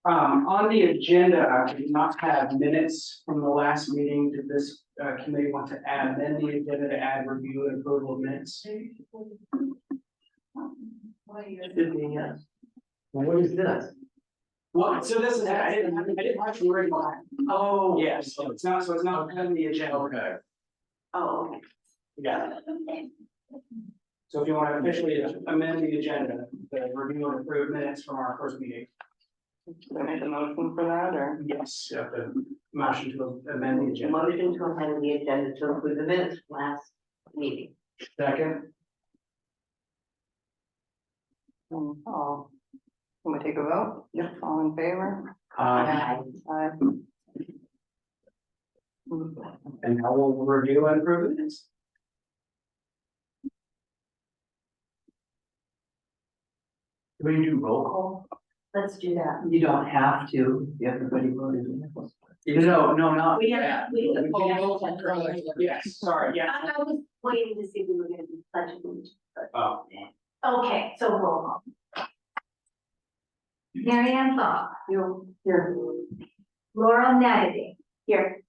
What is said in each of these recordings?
On the agenda, we did not have minutes from the last meeting. Did this committee want to amend the agenda to add review and approval of minutes? Should be, yes. Well, what is this? Well, so this is, I didn't actually read mine. Oh. Yes, so it's not on the agenda. Okay. Oh, okay. Yeah. So if you want to officially amend the agenda, the review and approve minutes from our first meeting. Do I make a motion for that, or? Yes, you have to motion to amend the agenda. Motion to amend the agenda to include the minutes from last meeting. Second. All, can we take a vote? Yep. All in favor? Aye. Aye. And now we'll review and approve the minutes. Do we do roll call? Let's do that. You don't have to, if everybody voted. No, not. We have, that. Yes, sorry, yeah. I was waiting to see if we were gonna do such a thing. Oh. Okay, so roll call. Mary Ann Thought. Here. Laura Nagady. Here.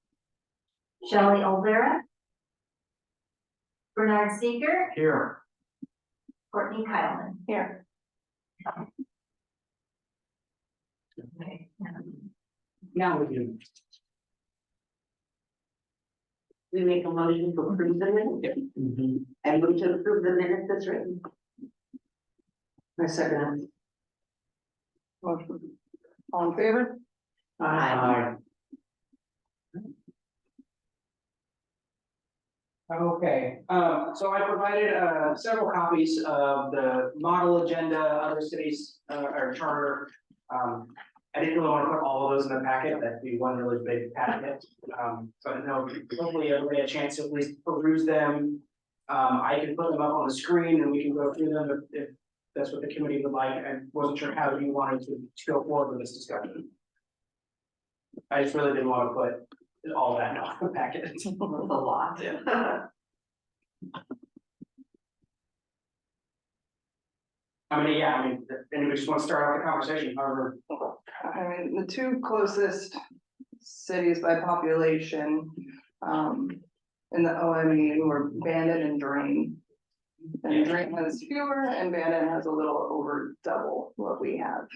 Shelley Olvera. Bernard Seeger. Here. Courtney Kyleman. Here. Okay. Now we do. We make a motion to approve the minutes. Mm-hmm. And move to approve the minutes that's written. My second. Motion. All in favor? Aye. Okay, so I provided several copies of the model agenda, other cities or charter. I didn't really want to put all of those in the packet, that'd be one really big packet. So I don't know, hopefully everybody had a chance to at least peruse them. I can put them up on the screen and we can go through them if that's what the committee would like. I wasn't sure how you wanted to go forward with this discussion. I just really didn't want to put all that in the packet. It's a lot. I mean, if anybody just want to start off the conversation, however. I mean, the two closest cities by population, in the OME were Bandon and Drain. And Drain has fewer and Bandon has a little over double what we have.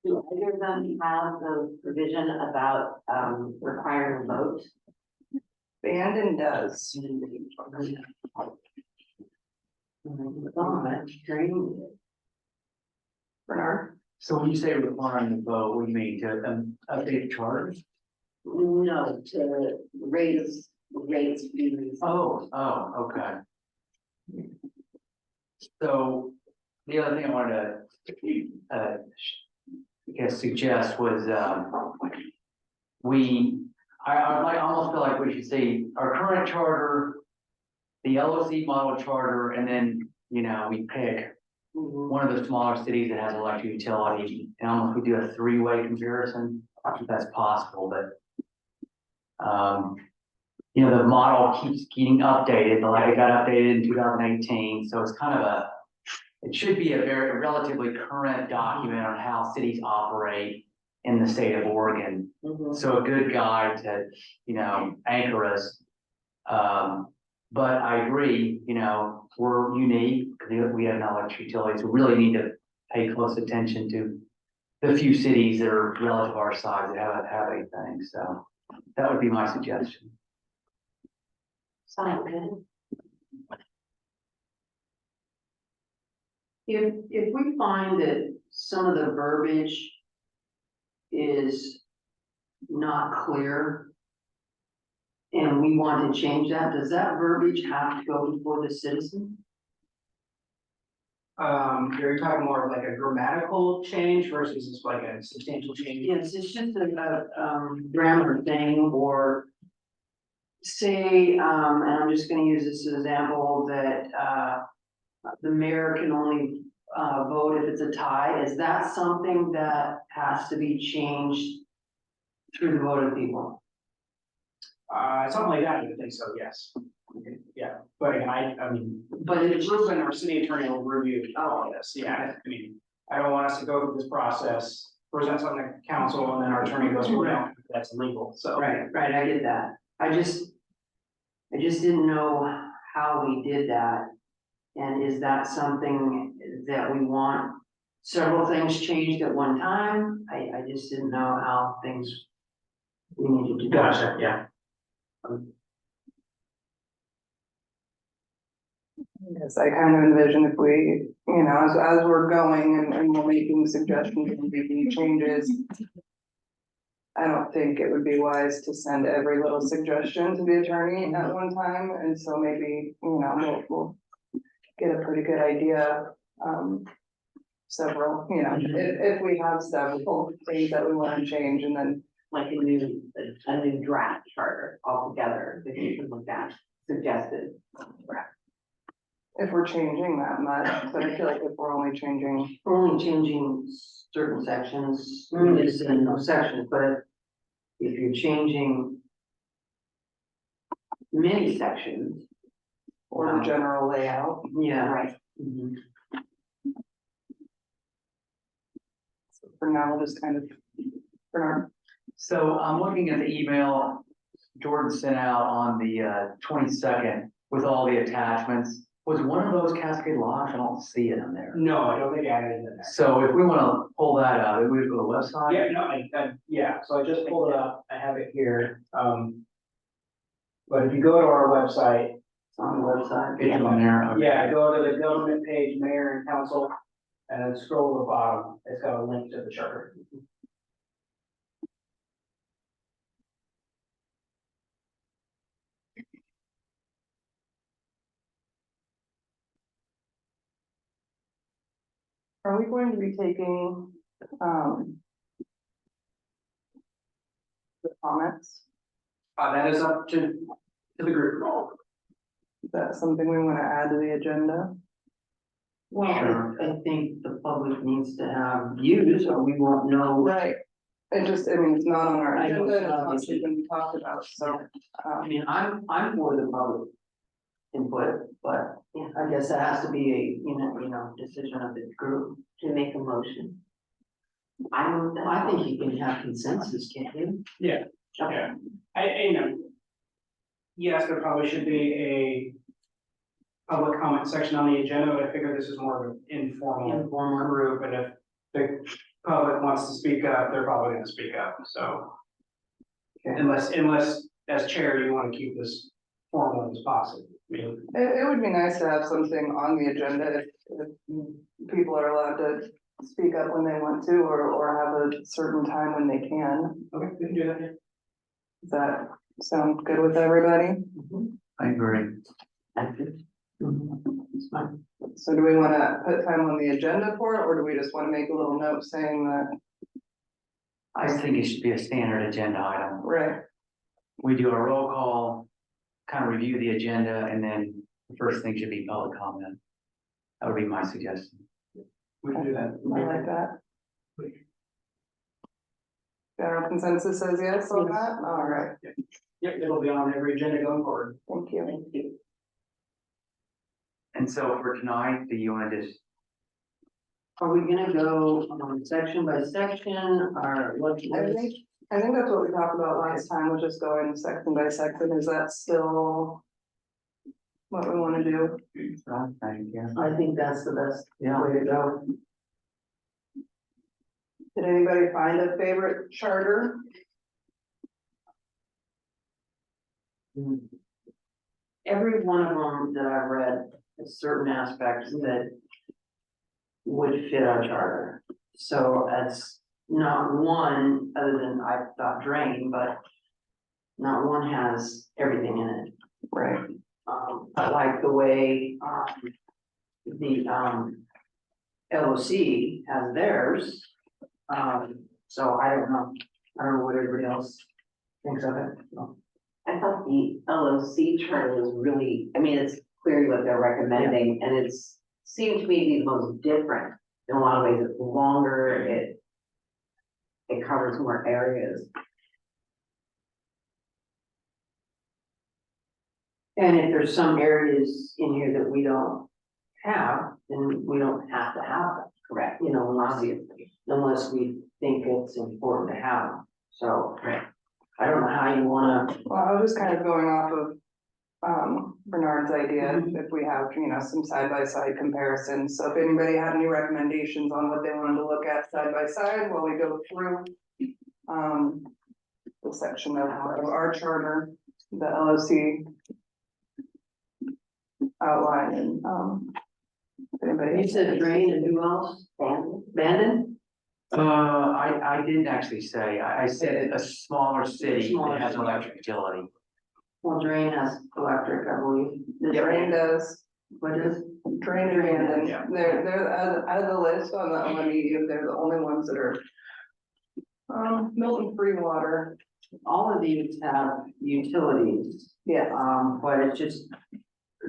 Do either of them have the provision about requiring a vote? Bandon does. Bernard? So when you say requiring the vote, what do you mean, to update the charters? No, to raise rates fees. Oh, okay. So the other thing I wanted to, I guess suggest was, I almost feel like we should see our current charter, the LOC model charter, and then, we pick one of the smaller cities that has electric utility, and almost we do a three-way comparison, if that's possible, but the model keeps getting updated. The light got updated in 2018, so it's kind of it should be a relatively current document on how cities operate in the state of Oregon. So a good guide to, anchor us. But I agree, we're unique because we have no electric utilities. We really need to pay close attention to the few cities that are relative our size that have anything. So that would be my suggestion. Sound good? If we find that some of the verbiage is not clear and we want to change that, does that verbiage have to go before the citizen? You're talking more of like a grammatical change versus just like a substantial change? Yes, it's just a grammar thing, or say, and I'm just gonna use this as an example, that the mayor can only vote if it's a tie. Is that something that has to be changed through the vote of people? Something like that, I would think so, yes. Yeah, but again, I mean, But it's, Ruben, our city attorney, will review all of this, yeah, I mean, I don't want us to go through this process, present something to council, and then our attorney goes, well, no, that's illegal, so. right, I get that. I just didn't know how we did that. And is that something that we want several things changed at one time? I just didn't know how things we needed to do. Gotcha, yeah. Yes, I kind of envision if we, you know, as we're going and we're making suggestions and making changes. I don't think it would be wise to send every little suggestion to the attorney at one time, and so maybe, you know, we'll get a pretty good idea. Several, you know, if we have several things that we want to change, and then Like a new draft charter altogether, that you can look at, suggested draft. if we're changing that much, but I feel like if we're only changing, We're only changing certain sections, we just in those sections, but if you're changing many sections, or the general layout, yeah. Right. Mhm. for now, we'll just kind of. For now, So I'm looking at the email Jordan sent out on the 22nd with all the attachments. Was one of those Cascade Locks? I don't see it in there. No, I don't think I added it in there. So if we want to pull that out, we would go to the website. Yeah, no, yeah, so I just pulled it up, I have it here, but if you go to our website, It's on the website. It's on there. Okay. yeah, go to the government page, mayor and council, and then scroll to the bottom, it's got a link to the charter. are we going to be taking, the comments? That is up to the group. Is that something we want to add to the agenda? Well, Sure. I think the public needs to have views, or we won't know. Right, it just, I mean, it's not on our I know, agenda, it's it's not not on the something we talked about, so. I mean, I'm for the public input, but Yeah. I guess that has to be a, you know, decision of the group. To make a motion. I move that. I think you can have consensus, can't you? Yeah, Okay. you know. Yes, there probably should be a public comment section on the agenda, but I figure this is more of an informal Informal. group, and if the public wants to speak up, they're probably gonna speak up, so. Okay. Unless as chair, you wanna keep this formal as possible. I mean, It would be nice to have something on the agenda if people are allowed to speak up when they want to, or have a certain time when they can. okay, we can do that, yeah. Does that sound good with everybody? I agree. It's fine. So do we want to put time on the agenda for it, or do we just want to make a little note saying that, I think it should be a standard agenda item. right? We do a roll call, kind of review the agenda, and then the first thing should be public comment. That would be my suggestion. We can do that. I like that. General consensus says yes on that, all right, Yep, it'll be on every agenda going forward. thank you. And so for tonight, do you want to just, Are we gonna go section by section, or what? I think that's what we talked about last time, was just going section by section, is that still what we want to do? yeah. I think that's the best Yeah. way to go. Did anybody find a favorite charter? Every one of them that I've read has certain aspects that would fit our charter. So as not one, other than I thought drain, but not one has everything in it. Right. I like the way, the, LOC has theirs. So I don't know what everybody else thinks of it, so. I thought the LOC charter was really, I mean, it's clearly what they're recommending, and it's seemed to me to be the most different. In a lot of ways, it's longer, it covers more areas. And if there's some areas in here that we don't have, then we don't have to have them, correct? You know, unless we think it's important to have them, so. I don't know how you wanna, Well, I was just kind of going off of, Bernard's idea, if we have, you know, some side-by-side comparisons. So if anybody had any recommendations on what they wanted to look at side by side while we go through, the section of our charter, the LOC outline and, if anybody. you said drain and who else? Bandon? I didn't actually say, I said a smaller city that has electric utility. Well, drain has electric, I believe. Drain does, What is? drain and Bandon, they're out of the list on the OME, they're the only ones that are. Milton Free Water, All of these have utilities, yes, but it's just,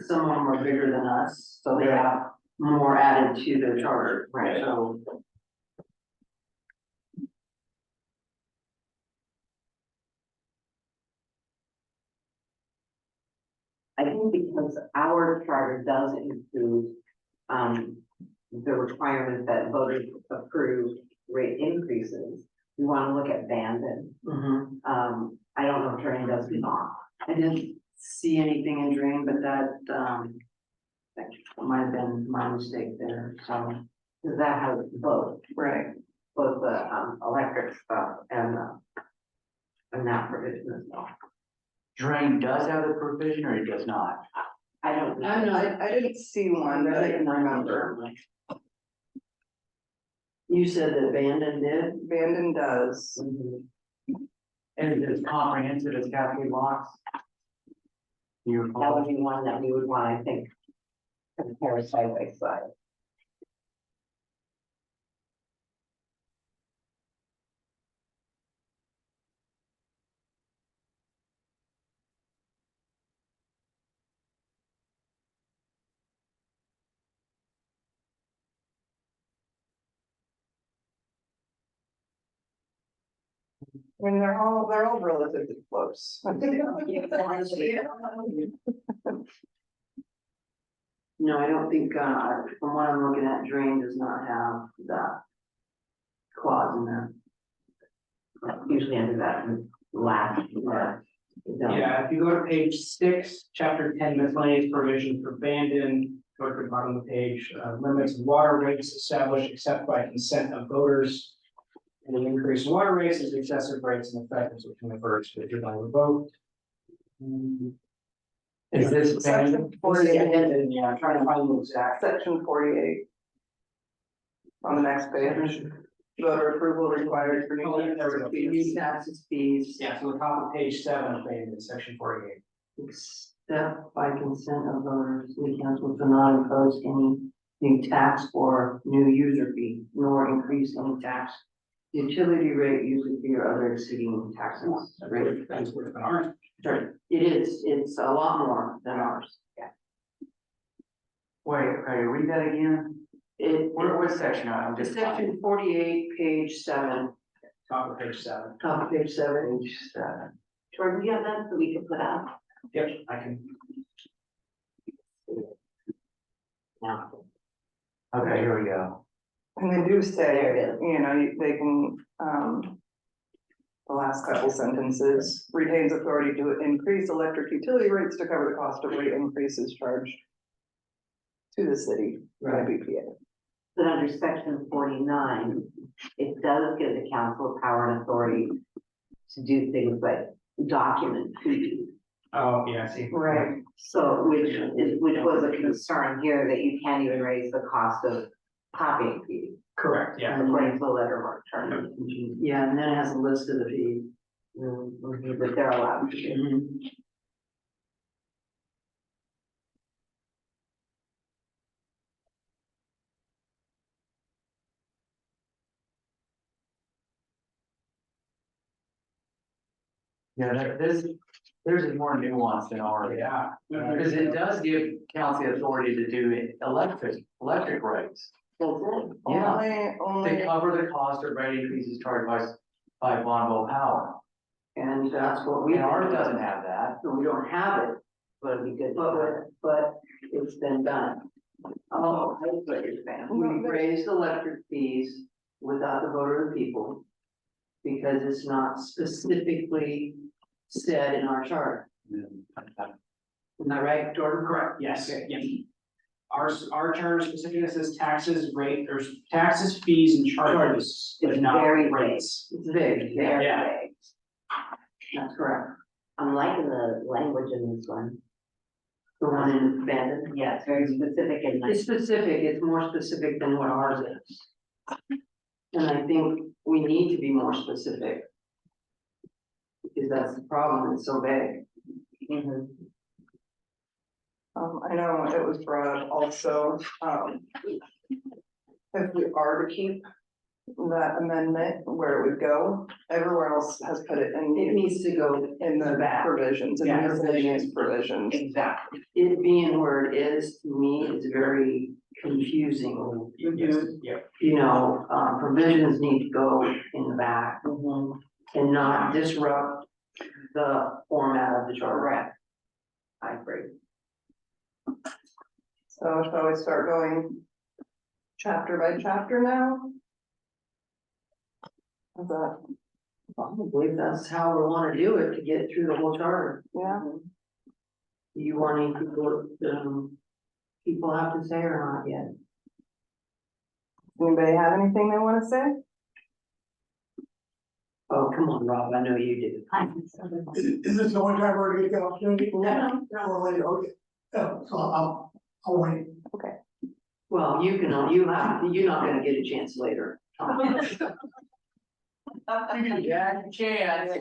some of them are bigger than us, so they have more added to their charter. Right. So, I think because our charter does include, the requirement that voters approve rate increases, we want to look at Bandon. mhm. I don't know if Drain does not. I didn't see anything in drain, but that might have been my mistake there, so. Because that has both right, the, electric stuff and that provision as well. Drain does have the provision or it does not? I don't know. I'm not, I didn't see one, but I can remember, you said that Bandon did? Bandon does. Mhm. And it's comprehensive as Cascade Locks? You That recall? would be one that we would want, I think, compare side by side. I mean, they're all relatively close. No, I don't think, from what I'm looking at, drain does not have that clause in there. Usually under that last, Yeah, if you go to page 6, chapter 10, miscellaneous provision for Bandon, go to the bottom of the page, limits of water rates established except by consent of voters. And the increase in water rates is excessive rates in effect as which can refer to if you're going to revoke. Is this Section Bandon? 48, Yeah, I'm trying to find the exact. section 48. On the next page, voter approval required for Oh, yeah, there we go. New taxes, fees, Yeah, so the top of page 7 of Bandon, section 48. except by consent of voters, city council shall not impose any new tax or new user fee, nor increase any tax, utility rate, user fee, or other exceeding taxes. Rate. That's what it's ours. Sure, it is, it's a lot more than ours. Wait, okay, read that again. What section? I'm just. Section 48, page 7, Top of page 7. top of page 7. Page 7. Jordan, do you have that so we can put up? Yep, I can. No. Okay, here we go. And they do say, There it is. you know, they can, the last couple sentences, retains authority to increase electric utility rates to cover the cost of rate increases charged to the city by BPA. But under section 49, it does give the council power and authority to do things like document fees. Oh, yeah, I see. Right. So, which was a concern here, that you can't even raise the cost of copying fees, Correct, yeah. according to the letter of our charter. Yeah, and then it has a list of the fees. That they're allowed to do. Yeah, there's a more nuance than ours. Yeah. Because it does give council authority to do electric rates. That's it. Yeah. Only, To cover the cost of rate increases charged by Bonneville Power. And that's what we. And ours doesn't have that. So we don't have it, Would be good. but it's been done. Oh, I see what you're saying. We raised electric fees without the vote of the people. Because it's not specifically said in our charter. Am I right, Jordan? Correct, yes, yes. Our charter specifically says taxes, rate, there's taxes, fees and charges, but It's not very vague. rates. It's vague, yeah, Very Yeah. vague. that's correct. I'm liking the language in this one. The one in Bandon. Yeah, it's very specific and It's specific, it's more specific than what ours is. And I think we need to be more specific. Because that's the problem, it's so vague. Mhm. I know it was brought up also, if we are to keep that amendment where it would go, everywhere else has put it It in, needs to go in the back. provisions, in the Yeah. miscellaneous provisions. Exactly. It being where it is, to me, is very confusing. Yes, yeah. You know, provisions need to go in the back Mhm. and not disrupt the format of the charter. I agree. So shall we start going chapter by chapter now? Is that, Probably that's how we wanna do it to get through the whole charter. yeah, Do you want any people have to say or not yet? anybody have anything they wanna say? Oh, come on, Rob, I know you do. Is this the only time we're gonna get the opportunity? No. Or later, okay. Yeah, so I'll wait. Well, you're not gonna get a chance later. Yeah, chance.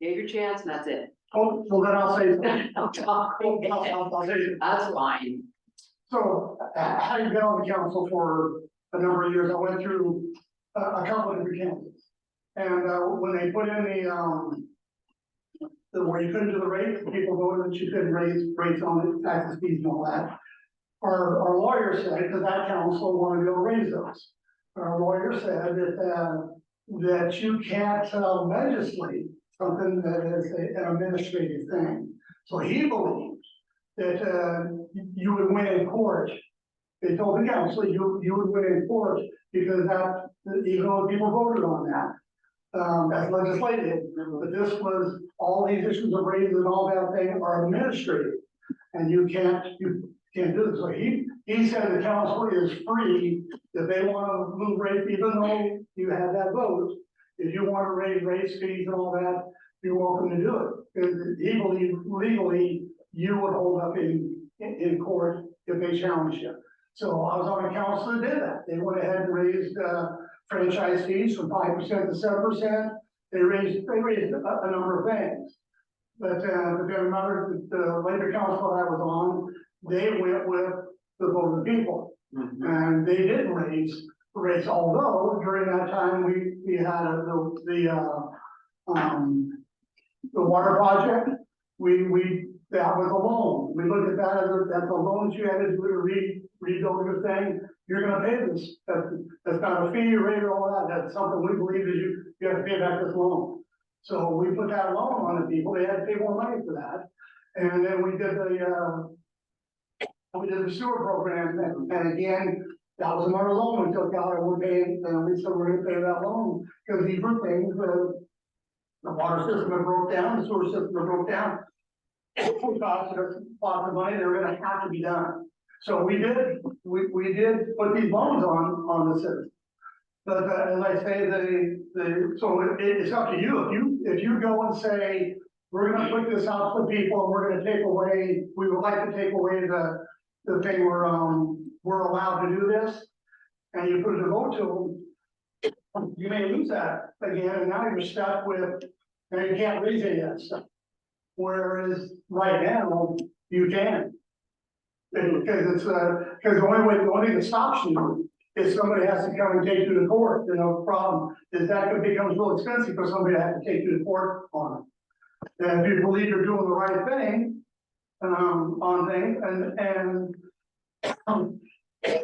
Get your chance and that's it. Oh, well, then I'll say. I'll talk. I'll say. That's fine. So, having been on the council for a number of years, I went through a couple of different councils. And, when they put in where you couldn't do the rate, people voted that you couldn't raise rates on the taxes, fees and all that. Our lawyer said, because that council wanted to go raise those. Our lawyer said that you can't legislate something that is an administrative thing. So he believed that you would win in court. They told the council you would win in court because that, even though people voted on that, that's legislative. But this was, all these issues of raises and all that thing are administrative. And you can't do it. So he said the council is free if they want to move rates, even though you have that vote. If you want to raise rates, fees and all that, you're welcome to do it. Because he believed legally you would hold up in court if they challenged you. So I was on a council that did that. They went ahead and raised franchise fees from 5% to 7%. They raised a number of things. But then remember the later council I was on, they went with the vote of the people. And they didn't raise rates, although during that time we had the water project, that was a loan. We looked at that that's a loan that you had to do to rebuild your thing. You're gonna pay this. That's not a fee rate or all that. That's something we believe is you have to pay back this loan. So we put that loan on the people. They had to pay more money for that. And then we did the sewer program, and again, that was another loan we took out, and we're paying, and we said we're gonna pay that loan, because these were things, the water system had broke down, the sewer system had broke down. It cost us lots of money, they were gonna have to be done. So we did put these loans on the citizens. But as I say, so it's up to you, if you go and say, we're gonna put this out to people, and we're gonna take away, we would like to take away the thing where, we're allowed to do this, and you put it to vote to them, you may lose that again, and now you're stuck with, now you can't raise any of that stuff. Whereas right now, you can. Because the only thing that stops you is somebody has to come and take you to court. You know, the problem is that it becomes real expensive for somebody to have to take you to court on it. And if you believe you're doing the right thing, on things, and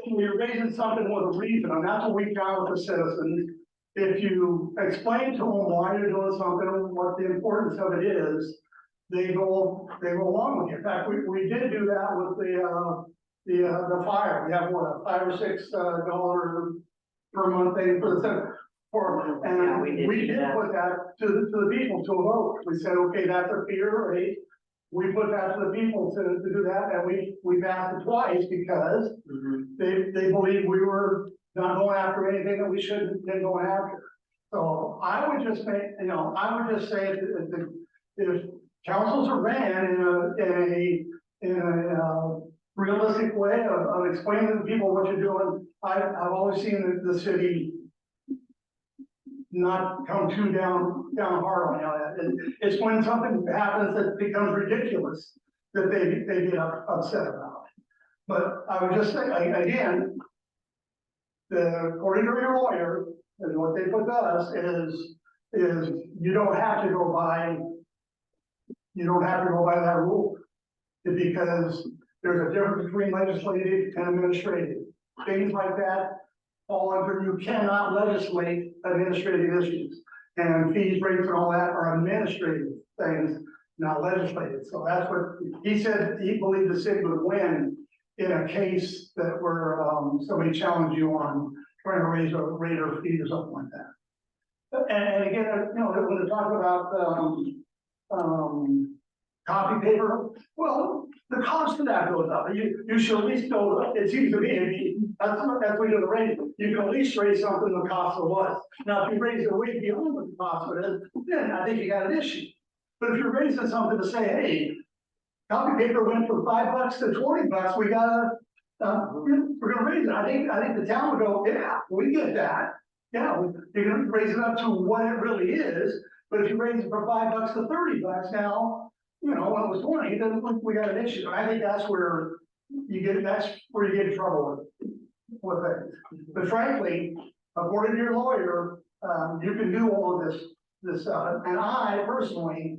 you're raising something with a reason, and that's what we found with the citizens. If you explain to them why you're doing something, what the importance of it is, they go along with it. In fact, we did do that with the fire. We have what, a $5 or $6 per month thing for the center. Yeah, And we did we do did that. put that to the people to a vote. We said, okay, that's a fair rate. We put that to the people to do that, and we passed it twice because they believed we were not going after anything that we shouldn't have been going after. So I would just say, if councils are ran in a realistic way of explaining to people what you're doing, I've always seen the city not come too down hard on you. And it's when something happens that becomes ridiculous that they get upset about. But I would just say, again, according to your lawyer, and what they put to us is you don't have to go by that rule. Because there's a difference between legislative and administrative. Things like that fall under, you cannot legislate administrative issues. And fees, rates, and all that are administrative things, not legislative. So that's what he said. He believed the city would win in a case that where somebody challenged you on trying to raise a rate or fee or something like that. And again, when they talk about copy paper, well, the cost of that goes up. You should at least go up. It seems to me, that's what we do the rate. You can at least raise something the cost of was. Now, if you raise it way beyond what the cost of it is, then I think you got an issue. But if you're raising something to say, hey, copy paper went from $5 to $20, we gotta, we're gonna raise it. I think the town would go, yeah, we get that. Yeah, you're gonna raise it up to what it really is. But if you raise it from $5 to $30 now, when it was 20, then we got an issue. And I think that's where you get in trouble with things. But frankly, according to your lawyer, you can do all of this stuff. And I personally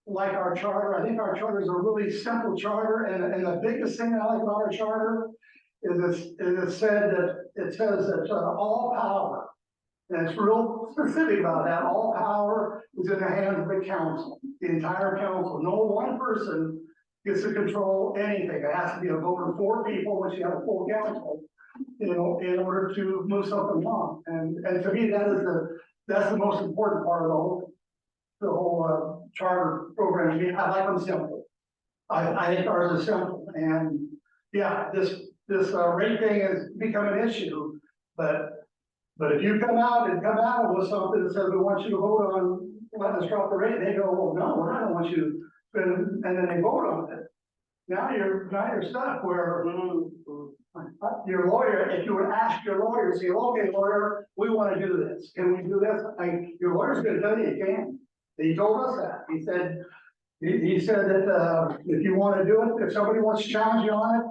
like our charter. I think our charter is a really simple charter. And the biggest thing I like about our charter is it says that all power, and it's real specific about that, all power is in the hands of the council, the entire council. No one person gets to control anything. It has to be a vote of 4 people, which you have a full council, in order to move something along. And to me, that's the most important part of the whole charter program. I like them simple. I think ours is simple. And yeah, this rate thing has become an issue, but if you come out with something that says we want you to vote on letting us drop the rate, they go, well, no, I don't want you to, and then they vote on it. Now you're stuck where your lawyer, if you would ask your lawyer, say, okay, lawyer, we want to do this. Can we do this? Your lawyer's going to tell you you can. He told us that. He said that if you want to do it, if somebody wants to challenge you on it,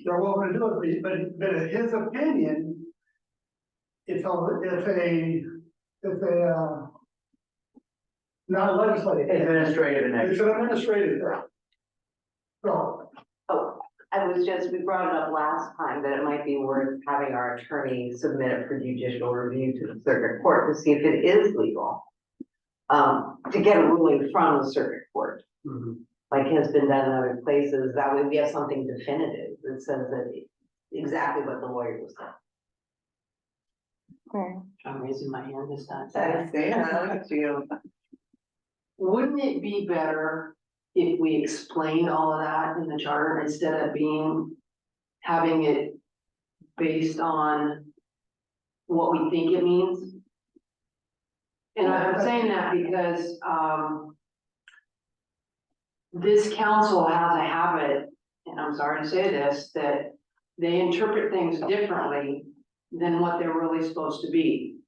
they're willing to do it. But in his opinion, it's not legislative. Administrative and It's an administrative thing. So, we brought it up last time that it might be worth having our attorney submit it for judicial review to the circuit court to see if it is legal. To get a ruling from the circuit court, like has been done in other places. That way we have something definitive that says that exactly what the lawyer was saying. I'm raising my hand this time. I see, I look at you. Wouldn't it be better if we explained all of that in the charter instead of having it based on what we think it means? And I'm saying that because, this council has a habit, and I'm sorry to say this, that they interpret things differently than what they're really supposed to be.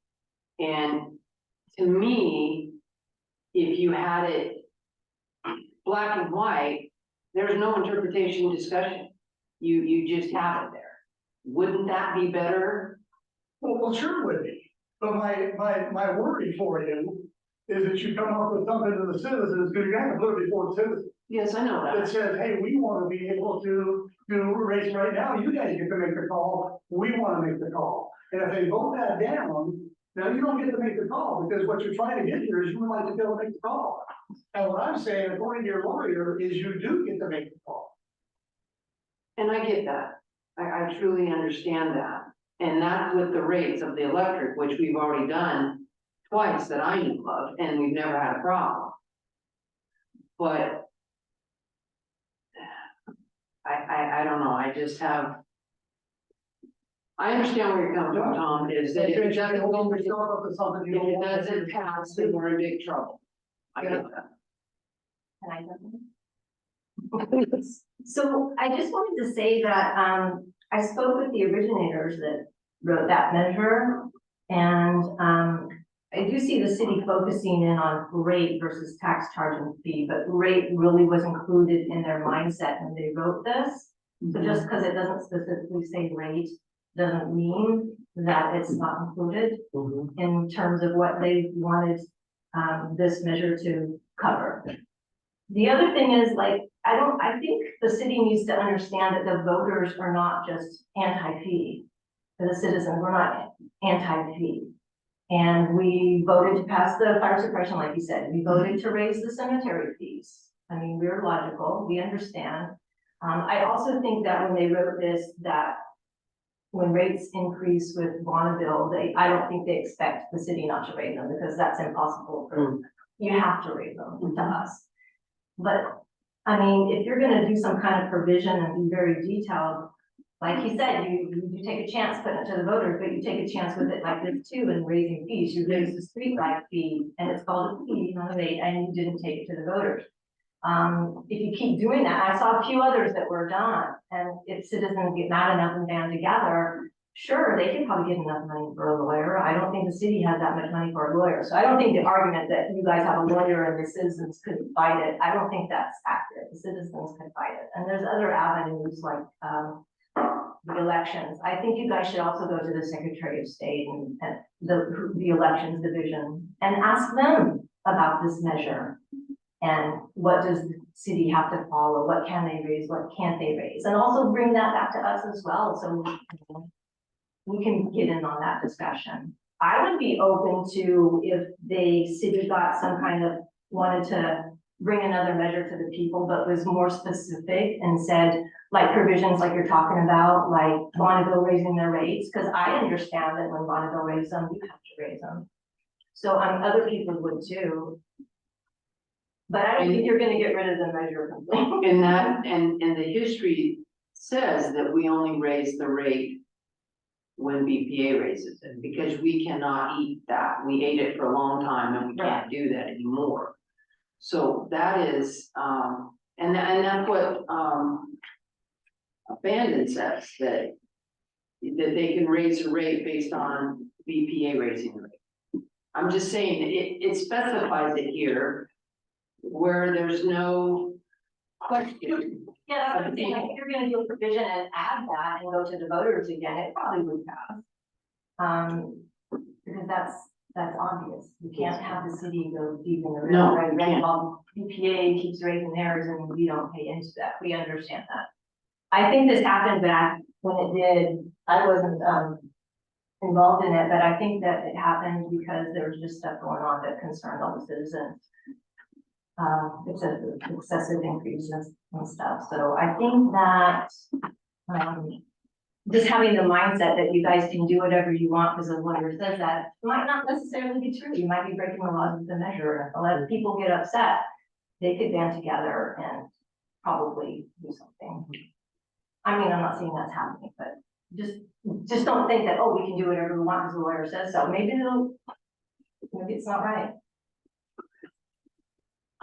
And to me, if you had it black and white, there's no interpretation discussion. You just have it there. Wouldn't that be better? well, sure would be. But my worry for you is that you come up with something to the citizens, because you have to put it before the citizens. Yes, I know That that. says, hey, we want to be able to do race right now. You guys get to make the call. We want to make the call. And if they vote that down, Now, you don't get to make the call, because what you're trying to get here is you would like to be able to make the call. And what I'm saying, according to your lawyer, is you do get to make the call. And I get that. I truly understand that. And that's with the rates of the electric, which we've already done twice that I knew of, and we've never had a problem. But I don't know, I just have. I understand where you're coming from, Tom, is that if it doesn't go, if it doesn't pass, then we're in big trouble. I get that. Can I jump in? So I just wanted to say that, I spoke with the originators that wrote that measure. And, I do see the city focusing in on rate versus tax charge and fee, but rate really was included in their mindset when they wrote this. So just because it doesn't specifically say rate, doesn't mean that it's not included in terms of what they wanted, this measure to cover. The other thing is, like, I think the city needs to understand that the voters are not just anti-fee. For the citizens, we're not anti-fee. And we voted to pass the fire suppression, like you said, we voted to raise the cemetery fees. I mean, we're logical, we understand. I also think that when they wrote this, that when rates increase with Bonneville, I don't think they expect the city not to raise them, because that's impossible for them. You have to raise them to us. But, I mean, if you're gonna do some kind of provision and be very detailed, like he said, you take a chance putting it to the voters, but you take a chance with it like this too, and raising fees. You raise the street light fee, and it's called a fee, not a rate, and you didn't take it to the voters. If you keep doing that, I saw a few others that were done, and if citizens get mad enough and band together, sure, they can probably get enough money for a lawyer. I don't think the city has that much money for a lawyer, so I don't think the argument that you guys have a lawyer and the citizens couldn't fight it, I don't think that's accurate. The citizens can fight it, and there's other avenues like, the elections. I think you guys should also go to the Secretary of State and the elections division and ask them about this measure. And what does the city have to follow? What can they raise? What can't they raise? And also bring that back to us as well, so we can get in on that discussion. I would be open to, if the city got some kind of, wanted to bring another measure to the people, but was more specific and said, like provisions like you're talking about, like Bonneville raising their rates, because I understand that when Bonneville raises them, you have to raise them. So other people would too. But I don't think you're gonna get rid of the measure completely. And that, and the history says that we only raise the rate when BPA raises it, because we cannot eat that. We ate it for a long time and we can't do that anymore. So that is, and that's what, Bandon says, that they can raise a rate based on BPA raising the rate. I'm just saying, it specifies it here where there's no question. Yeah, that's what I'm saying, like, if you're gonna do a provision and add that and go to the voters again, it probably would pass. Because that's obvious, you can't have the city go deep in the river. No, Right? you can't. BPA keeps raising theirs and we don't pay into that, we understand that. I think this happened back when it did, I wasn't, involved in it, but I think that it happened because there was just stuff going on that concerned all the citizens. Excessive increases and stuff, so I think that, just having the mindset that you guys can do whatever you want because the lawyer says that might not necessarily be true. You might be breaking the laws of the measure. And let people get upset, they could band together and probably do something. I mean, I'm not saying that's happening, but just don't think that, oh, we can do whatever we want because the lawyer says so. Maybe it's not right.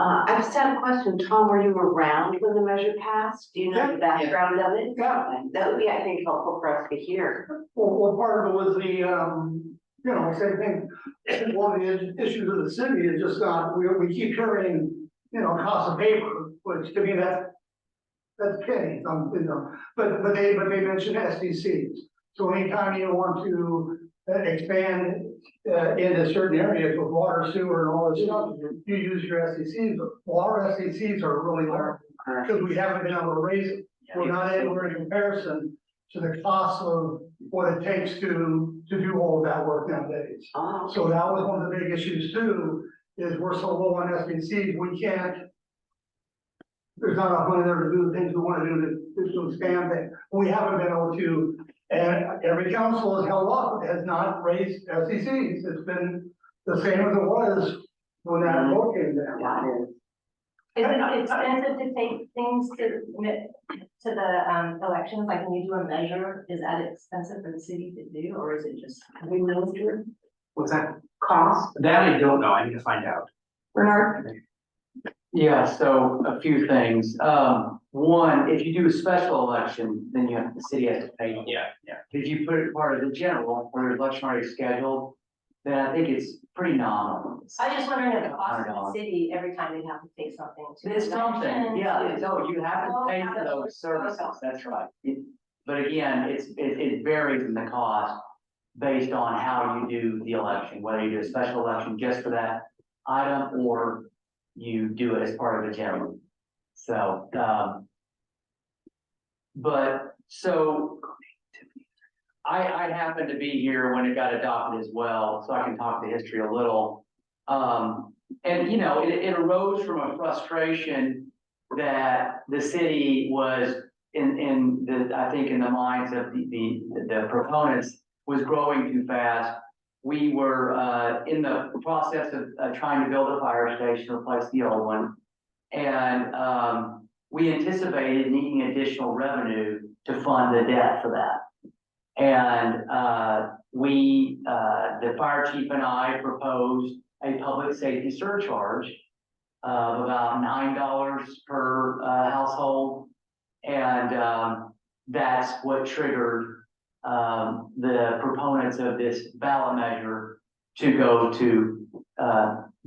I just had a question, Tom, were you around when the measure passed? Do you know the background of it? Yeah. That would be, I think, helpful for us to hear. Well, part of it was the, same thing. One of the issues of the city is just we keep hearing, cost of paper, which to me that's pennies, but they mentioned SDCs. So anytime you want to expand into certain areas with water, sewer, and all this stuff, you use your SDCs. Well, our SDCs are really large because we haven't been able to raise it. We're not able, in comparison to the cost of what it takes to do all of that work nowadays. Oh, So that was one of the big issues too, is we're so low on SBCs, we can't. There's not enough money there to do the things we want to do to expand it. We haven't been able to, and every council has held off, has not raised SBCs. It's been the same as it was when that vote came down. yeah, it is. Is it expensive to take things to the elections, like when you do a measure, is that expensive for the city to do, or is it just? We know your What's that? cost. That I don't know, I need to find out. Bernard? Yeah, so a few things. One, if you do a special election, then the city has to pay. Yeah. If you put it part of the general, where there's election already scheduled, then I think it's pretty nominal. I was just wondering if the cost of $100. the city, every time they have to take something to. It's something, election, yeah, to- no, you have to pay for those services, that's right. But again, it varies in the cost based on how you do the election, whether you do a special election just for that item or you do it as part of a general. So, I happened to be here when it got adopted as well, so I can talk the history a little. And you know, it arose from a frustration that the city was I think in the minds of the proponents was growing too fast. We were in the process of trying to build a fire station, replace the old one. And we anticipated needing additional revenue to fund the debt for that. And the fire chief and I proposed a public safety surcharge of about $9 per household. And that's what triggered the proponents of this ballot measure to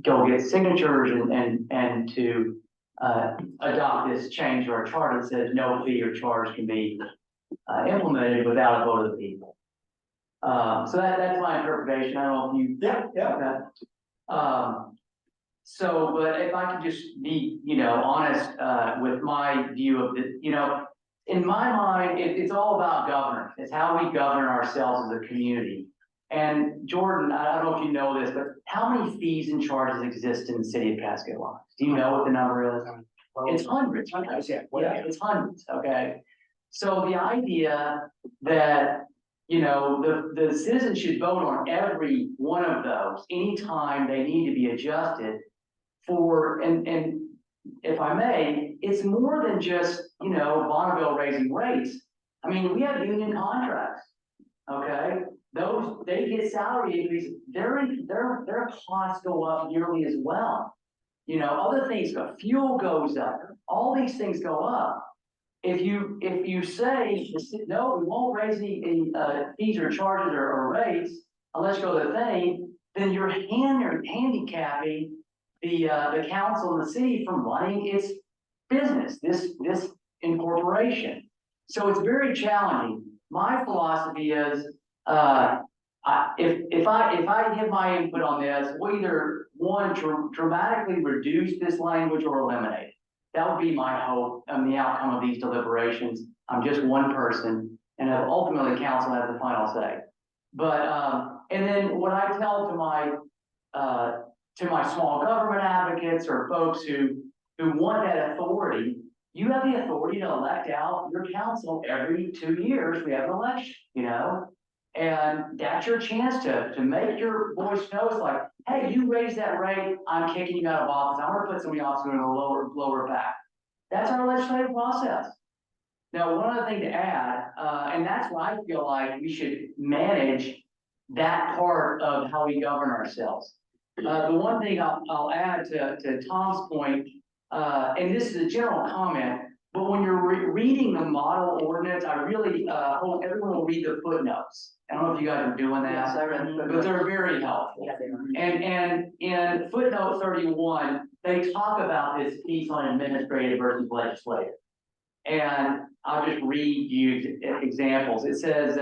go get signatures and to adopt this change to our charter that says no fee or charge can be implemented without a vote of the people. So that's my interpretation. I don't know if you. Yeah. So, but if I could just be, honest, with my view of the, in my mind, it's all about governance. It's how we govern ourselves as a community. And Jordan, I don't know if you know this, but how many fees and charges exist in the city of Cascade Locks? Do you know what the number is? It's hundreds. Yeah, it's hundreds, okay? So the idea that, the citizens should vote on every one of those anytime they need to be adjusted for, and if I may, it's more than just, Bonneville raising rates. I mean, we have union contracts, okay? They get salary increases, their costs go up yearly as well. Other things, fuel goes up, all these things go up. If you say, no, we won't raise any fees or charges or rates unless you go to the thing, then you're handicapping the council and the city from running its business, this incorporation. So it's very challenging. My philosophy is, if I give my input on this, we'll either dramatically reduce this language or eliminate it. That would be my hope on the outcome of these deliberations. I'm just one person, and ultimately council has the final say. But and then what I tell to my small government advocates or folks who want that authority, you have the authority to elect out your council every 2 years. We have an election, and that's your chance to make your voice known. It's like, hey, you raise that rate, I'm kicking you out of office. I'm going to put somebody else in a lower back. That's our legislative process. Now, one other thing to add, and that's why I feel like we should manage that part of how we govern ourselves. The one thing I'll add to Tom's point, and this is a general comment, but when you're reading the model ordinance, I really hope everyone will read the footnotes. I don't know if you guys are doing that, Yes, I read the but footnotes. they're very helpful. Yeah, they are. And in footnote 31, they talk about this piece on administrative versus legislative. And I'll just read you examples. It says,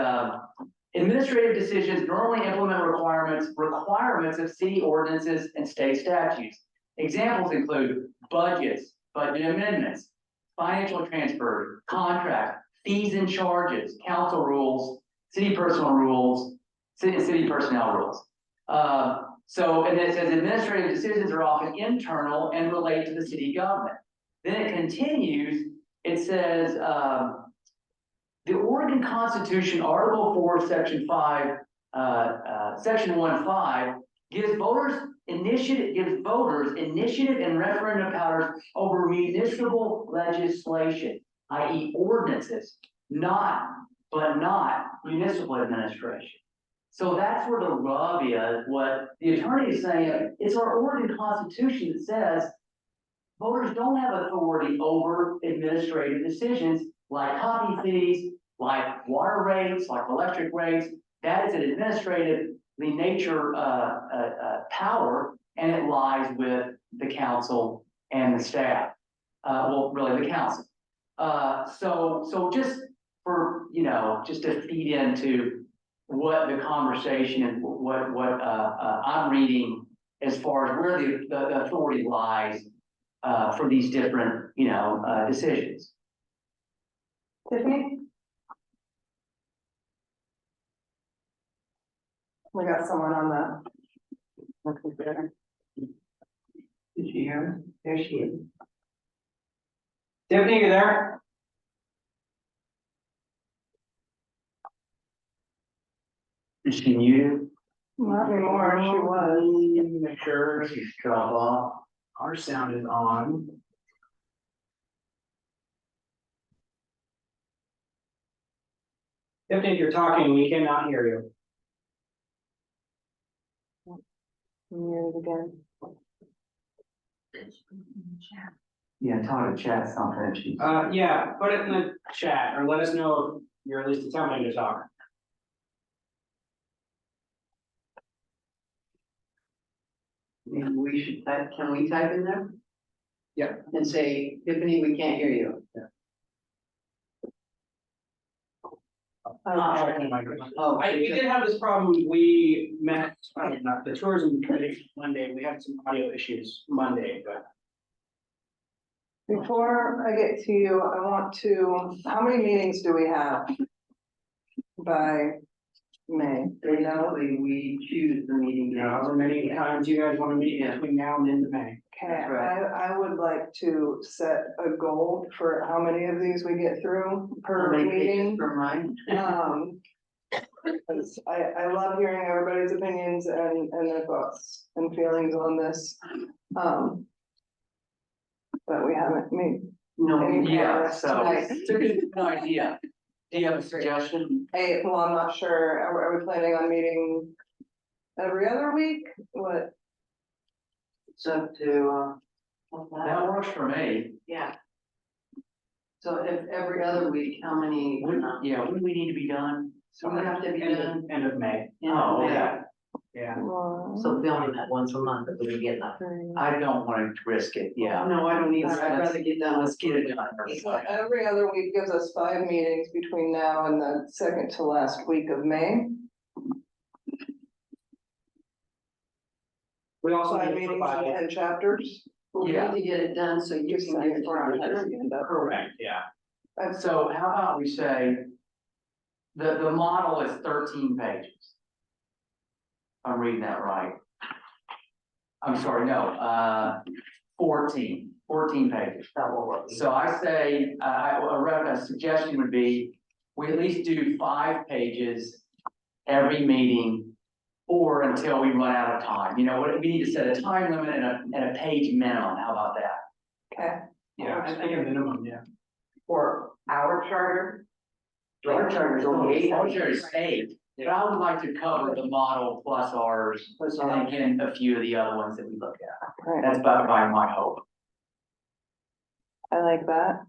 administrative decisions normally implement requirements of city ordinances and state statutes. Examples include budgets, budget amendments, financial transfers, contracts, fees and charges, council rules, city personal rules, city personnel rules. So, and it says administrative decisions are often internal and relate to the city government. Then it continues, it says, the Oregon Constitution, Article 4, Section 5, Section 1(5) gives voters initiative and referendum powers over municipal legislation, i.e. ordinances, but not municipal administration. So that's where the rub is. What the attorney is saying, it's our Oregon Constitution that says voters don't have authority over administrative decisions like copy fees, like water rates, like electric rates. That is an administrative nature power, and it lies with the council and the staff. Well, really the council. So just for, just to feed into what the conversation and what I'm reading as far as where the authority lies for these different, decisions. Tiffany? We got someone on the computer. Did you hear her? There she is. Tiffany, you there? Is she muted? Not anymore, she was. Make sure She's dropped off. our sound is on. Tiffany, if you're talking, we cannot hear you. Muted again. Yeah, tell her to chat something if she's. Yeah, put it in the chat or let us know if you're at least attempting to talk. Maybe we should type, can we type in there? Yeah. And say, Tiffany, we can't hear you. Oh, We did have this problem, we met, the tourism committee Monday, we had some audio issues Monday, but. Before I get to you, I want to, how many meetings do we have? By May, do you know? basically, we choose the meeting dates. However many times you guys wanna meet between now and end of May. Okay, That's right. I would like to set a goal for how many of these we get through per How many pages meeting. per month? 'Cause I love hearing everybody's opinions and their thoughts and feelings on this. But we haven't made No, any Yeah, progress so tonight. it's a good idea. Do you have a suggestion? Hey, well, I'm not sure, are we planning on meeting every other week? What? it's up to, That works for me. Yeah. so if every other week, how many? Yeah, when do we need to be done? So we have to be done. End of May, Oh, okay. yeah. So we only met once a month, but we get enough. I don't want to risk it, yeah. No, I don't either, I'd rather get done. Let's get it done. So every other week gives us 5 meetings between now and the second to last week of May. We also 5 need to meetings provide. and We chapters. need Yeah. to get it done so you can get it for our agenda. Correct, yeah. So how about we say, the model is 13 pages. I'm reading that right. I'm sorry, no, 14 pages. That will work. So I say, a suggestion would be, we at least do 5 pages every meeting or until we run out of time. We need to set a time limit and a page minimum. How about that? Okay, Yeah, I think a minimum, yeah. For our charter. Our charter's only 8. Our Like, charter's 8, but I would like to cover the model plus ours, and again, a few of the other ones that we look at. right, That's about my hope. I like that.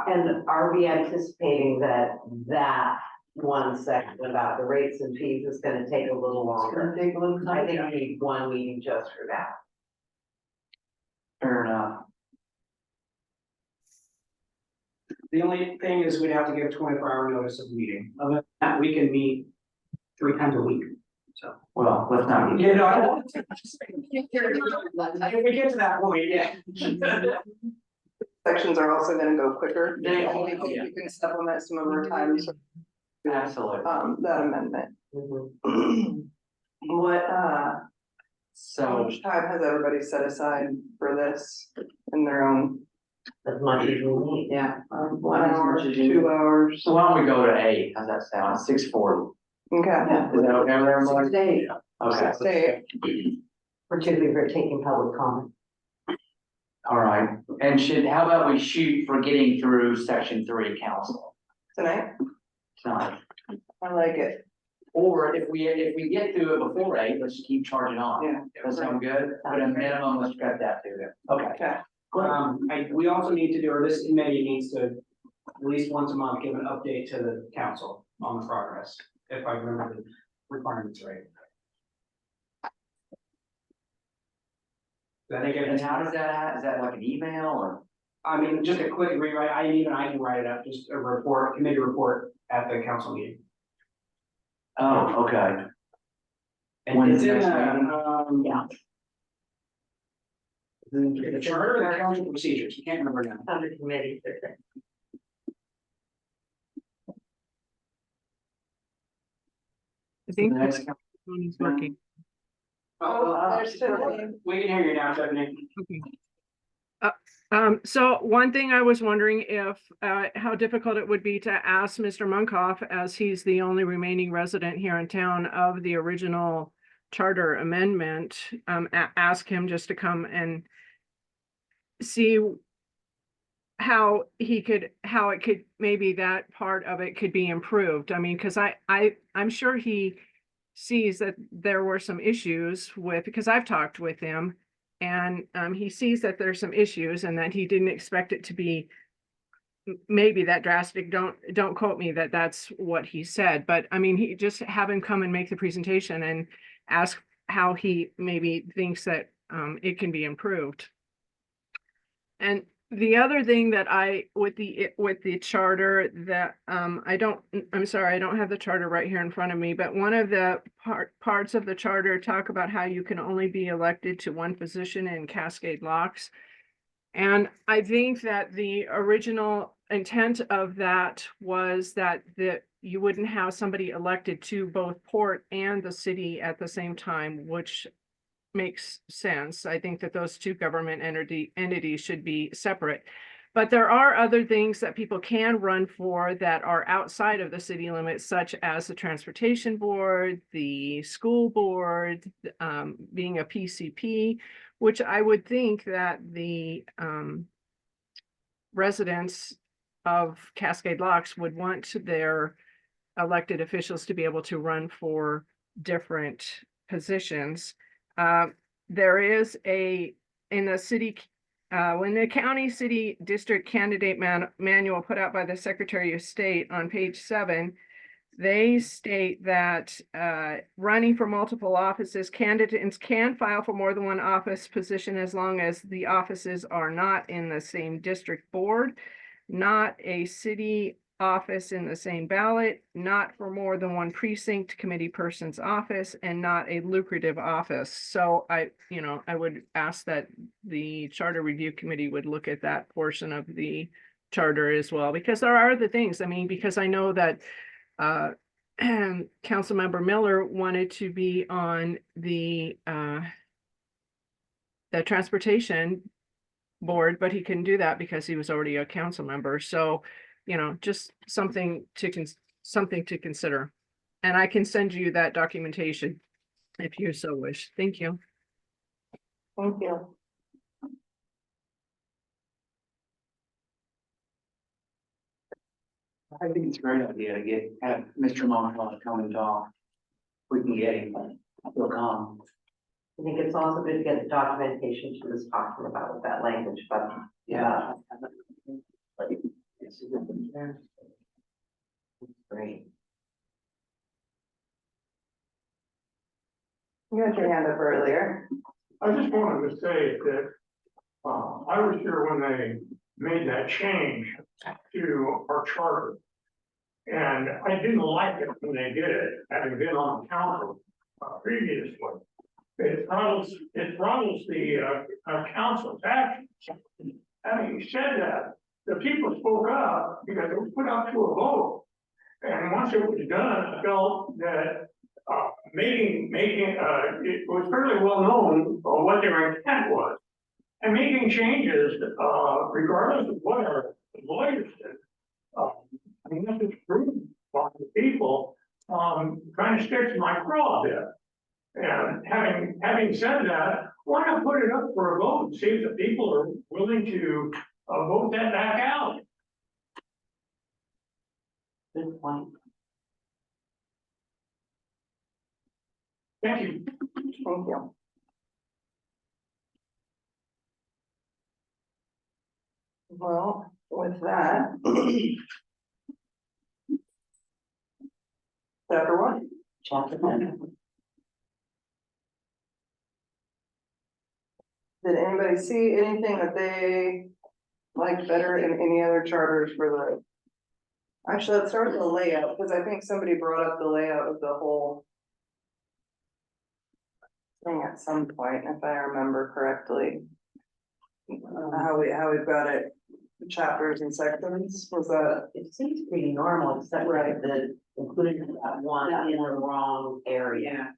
And are we anticipating that one section about the rates and fees is gonna take a little It's longer? gonna take a little I time. think we need one meeting just for that. Fair enough. The only thing is we'd have to give 24-hour notice of the meeting. Other than that, we can meet 3 times a week, so. Well, let's not. Yeah, no, I don't. If we get to that point, yeah. Sections are also gonna go quicker. They are, You can- yeah. You can supplement some of our times. Absolutely. that amendment. Mhm. What, how So, much time has everybody set aside for this in their own, As much as we need, yeah. 1 As hour, much as you 2 need. hours? so why don't we go to 8? How's that sound? 6:40. Okay. Is that okay with everybody? 6 to 8. Okay, Stay, Particularly for taking public comment. all right. And how about we shoot for getting through section 3, council? tonight, Tonight. I like it, Or if we get through it before 8, let's keep charging on. yeah. Does that sound good? But a minimum, let's cut that to them. Okay. Okay, we also need to do, or this committee needs to, at least once a month, give an update to the council on the progress, if I remember the requirements right. I think And it's, how does that, is that like an email or? I mean, just a quick rewrite, I can write it up, just a report, committee report at the council meeting. Oh, okay. And When's it's the in, next meeting? yeah. The charter or the council procedures, you can't remember now. Under committee. I think The next- one is working. there's Tiffany. We can hear you now, Stephanie. Okay. So one thing I was wondering if, how difficult it would be to ask Mr. Munkoff, as he's the only remaining resident here in town of the original charter amendment, ask him just to come and see how it could, maybe that part of it could be improved. I mean, because I'm sure he sees that there were some issues with, because I've talked with him, and he sees that there's some issues and that he didn't expect it to be maybe that drastic. Don't quote me that that's what he said, but I mean, he just have him come and make the presentation and ask how he maybe thinks that it can be improved. And the other thing that with the charter that I'm sorry, I don't have the charter right here in front of me, but one of the parts of the charter talk about how you can only be elected to one position in Cascade Locks. And I think that the original intent of that was that you wouldn't have somebody elected to both Port and the city at the same time, which makes sense. I think that those two government entities should be separate. But there are other things that people can run for that are outside of the city limits, such as the transportation board, the school board, being a PCP, which I would think that the residents of Cascade Locks would want their elected officials to be able to run for different positions. There is in the city, when the county city district candidate manual put out by the Secretary of State on page 7, they state that running for multiple offices, candidates can file for more than one office position as long as the offices are not in the same district board, not a city office in the same ballot, not for more than one precinct committee person's office, and not a lucrative office. So I would ask that the Charter Review Committee would look at that portion of the charter as well, because there are other things. I mean, because I know that Councilmember Miller wanted to be on the transportation board, but he couldn't do that because he was already a council member. So, just something to consider. And I can send you that documentation if you so wish. Thank you. Thank you. I think it's a great idea to have Mr. Monmouth come and talk. We can get him, he'll come. I think it's also good to get the documentation she was talking about with that language, but yeah. Great. You had your hand up earlier. I just wanted to say that, I was here when they made that change to our charter. And I didn't like it when they did it, having been on council previously. It throttles the council's actions. Having said that, the people spoke up because it was put out to a vote. And once it was done, I felt that, it was fairly well known what their intent was. And making changes, regardless of what our lawyers did. I mean, this is true by the people, kind of sticks in my craw a bit. And having said that, why not put it up for a vote and see if the people are willing to, vote that back out? Good point. Thank you. Thank you. Well, with that. Chapter one. Chapter 1. Did anybody see anything that they like better in any other charters for the? Actually, let's start with the layout, because I think somebody brought up the layout of the whole thing at some point, if I remember correctly. How we've got it, chapters and sections, was that? It seems pretty normal, except Right. the including that one in the wrong area.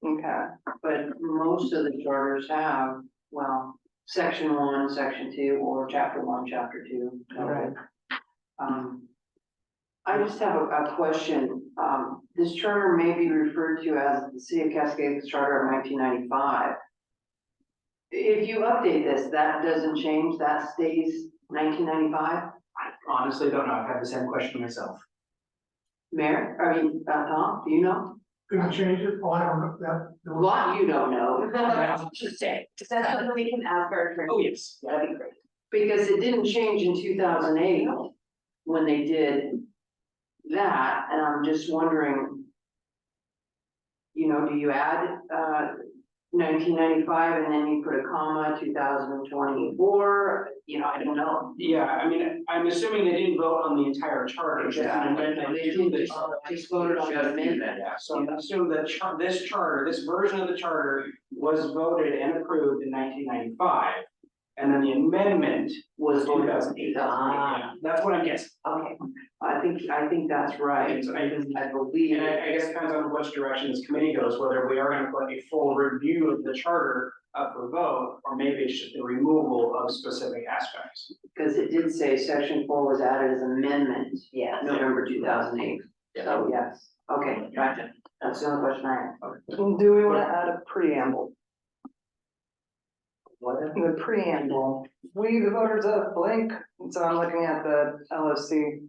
Okay, But most of the charters have, well, section 1, section 2, or chapter 1, chapter 2. Right. I just have a question. This charter may be referred to as the City of Cascade Charter of 1995. If you update this, that doesn't change, that stays 1995? I honestly don't know. I've had the same question myself. Mayor, Tom, do you know? Gonna change it, oh, I don't know, that. What you don't know. Just say. That's something we can ask our attorney. Oh, yes. That'd be great. Because it didn't change in 2008 when they did that, and I'm just wondering, do you add 1995 and then you put a comma, 2024? I don't know. Yeah, I mean, I'm assuming they didn't vote on the entire charter. Just an amendment They to didn't, the just charter. voted on the amendment. Yeah, so I'm assuming that this charter, this version of the charter was voted and approved in 1995. And then the amendment was 2008. Ah. That's what I'm guessing. Okay, I think that's right. I believe. And I guess it depends on which direction this committee goes, whether we are gonna put a full review of the charter up for vote, or maybe it's just the removal of specific aspects. Because it did say section 4 was added as amendment, yeah. November 2008. So, yes, okay, gotcha. That's the only question I have. do we wanna add a preamble? What? The preamble, we, the voters of blank, so I'm looking at the LOC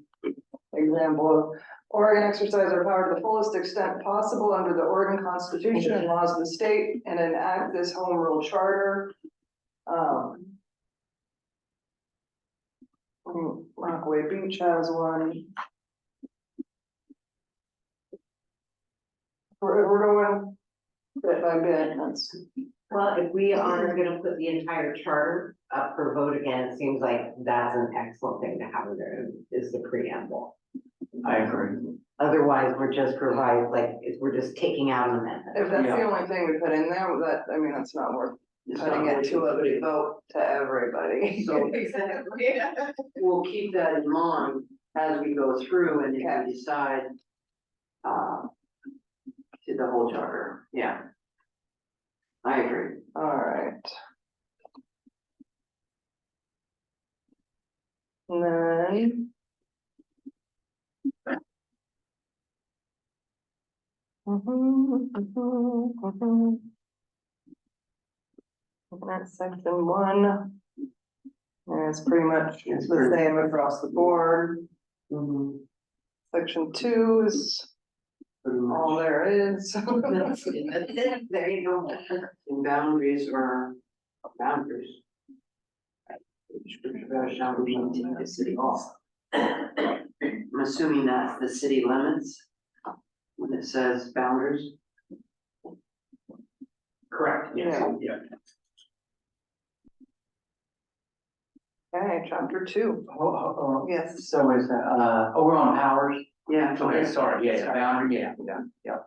example. Oregon exercise our power to the fullest extent possible under the Oregon Constitution and laws of the state and enact this home rule charter. Rockaway Beach has one. We're going bit by bit, that's. Well, if we are gonna put the entire charter up for vote again, it seems like that's an excellent thing to have in there, is the preamble. I agree. Otherwise, we're just we're just taking out an amendment. If that's the only thing we put in there, that's not worth putting it to a vote to everybody. So- Exactly. We'll keep that in mind as we go through and if we decide to the whole charter, yeah. I agree. All right. And then. That's section 1. And it's pretty much the same across the board. Section 2 is all there is. There you go. And boundaries are boundaries. Shall be in the city hall. I'm assuming that's the city limits when it says boundaries. Correct, yes, yeah. Okay, chapter 2. Yes. So is, we're on powers? Yeah. Okay, sorry, yeah, boundary, yeah.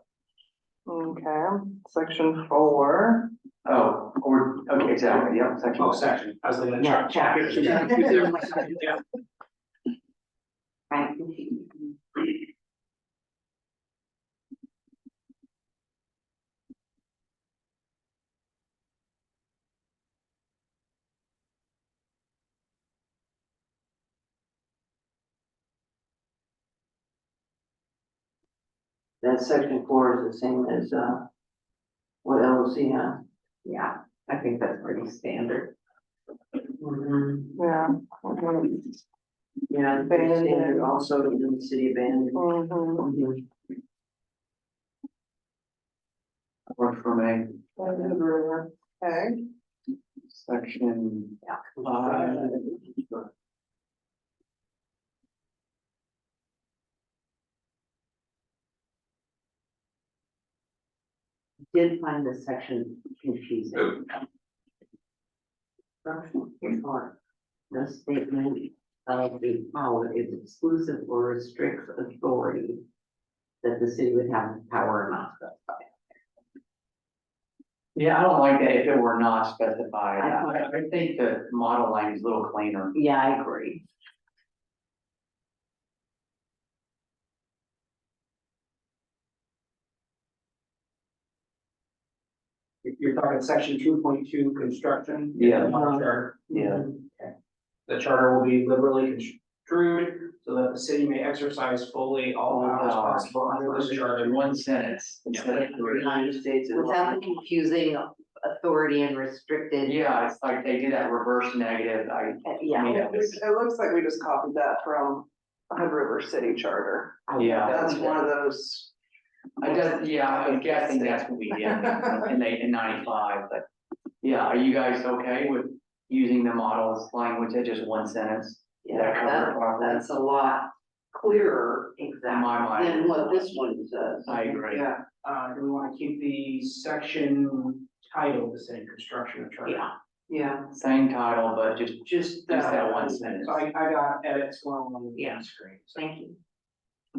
Okay, section 4. Oh, okay, exactly, yep, section. Oh, section, I was looking at. Yeah, chapter. chapter. Yeah. Right. that section 4 is the same as, what LOC has. Yeah, I think that's pretty standard. Yeah. Yeah, it's pretty standard also in the city abandoned. Mhm. Work for me, Okay, section Yeah. 5. Did find this section confusing. Structural support. The statement of the power is exclusive or restricts authority that the city would have the power not specified. Yeah, I don't like that if it were not specified. I- I think the model line is a little cleaner. Yeah, I agree. You're talking section 2.2 construction. Yeah. Charter. Yeah. The charter will be liberally construed so that the city may exercise fully all powers possible under this charter. In one sentence. instead of The three. United States is. Without the confusing authority and restricted. Yeah, it's like they did that reverse negative. I Yeah. mean, it looks like we just copied that from Hood River City Charter. Yeah. That's one of those. I'm guessing that's what we did in 95, but yeah, are you guys okay with using the models language at just one sentence? Does that cover it properly? That's a lot clearer In Exactly. my mind, than what this one says. I agree. Yeah, Do we want to keep the section title the same, construction of charter? Yeah. yeah, Same title, but just that that one sentence. So I got edits going on Yeah. the screen. So Thank you.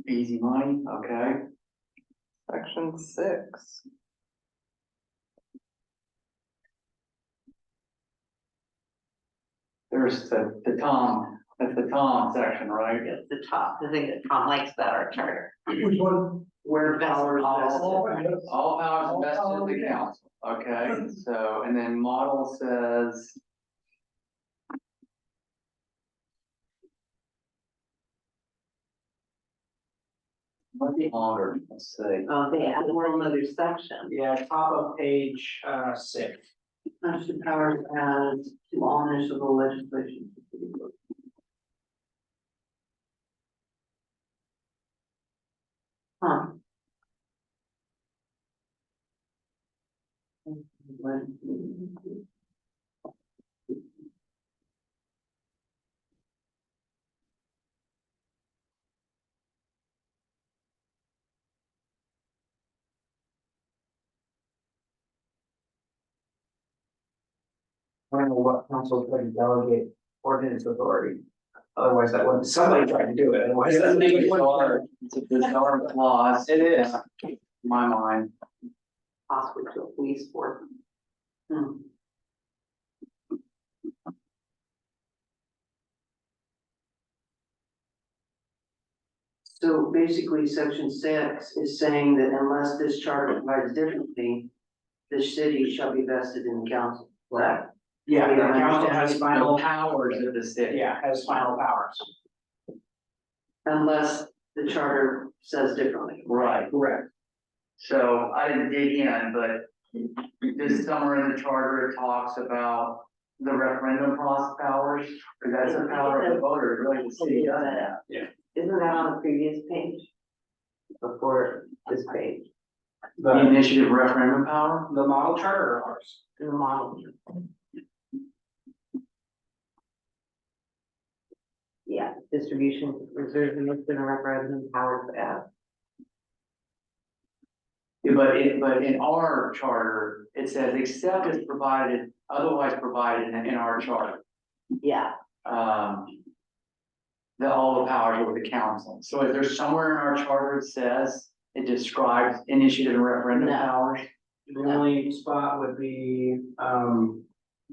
Easy money, okay. Section 6. There's the Tom, that's the Tom section, right? It's the top, the thing that Tom likes about our charter. Which one? where powers All vested. all powers All vested in powers the vested. council, okay, so, and then model says. Might be longer, let's see. They added a whole other section. yeah, top of page 6. Constitutional powers as to all municipal legislation. Huh. I don't know what council could delegate ordinance authority. Otherwise, that wouldn't, somebody tried to do it, otherwise. that It's wouldn't- a bizarre clause. It is. In my mind. Possibly to a police force. So basically, section 6 is saying that unless this charter provides differently, the city shall be vested in the council. Correct. Yeah, the council has The final, powers of the city. yeah, has final powers. Unless the charter says differently. Right. Correct. So I didn't dig in, but this somewhere in the charter, it talks about the referendum process powers, because that's a power of the voter, really, the city does that. Isn't that on the previous page? Before this page, The The, initiative referendum power? the model charter or ours? in the model. Yeah, distribution, reserves and listed and referendum powers as. Yeah, but in our charter, it says except as provided, otherwise provided in our charter. Yeah, All the powers of the council. So is there somewhere in our charter it says, it describes initiative and referendum No. powers? The only spot would be, the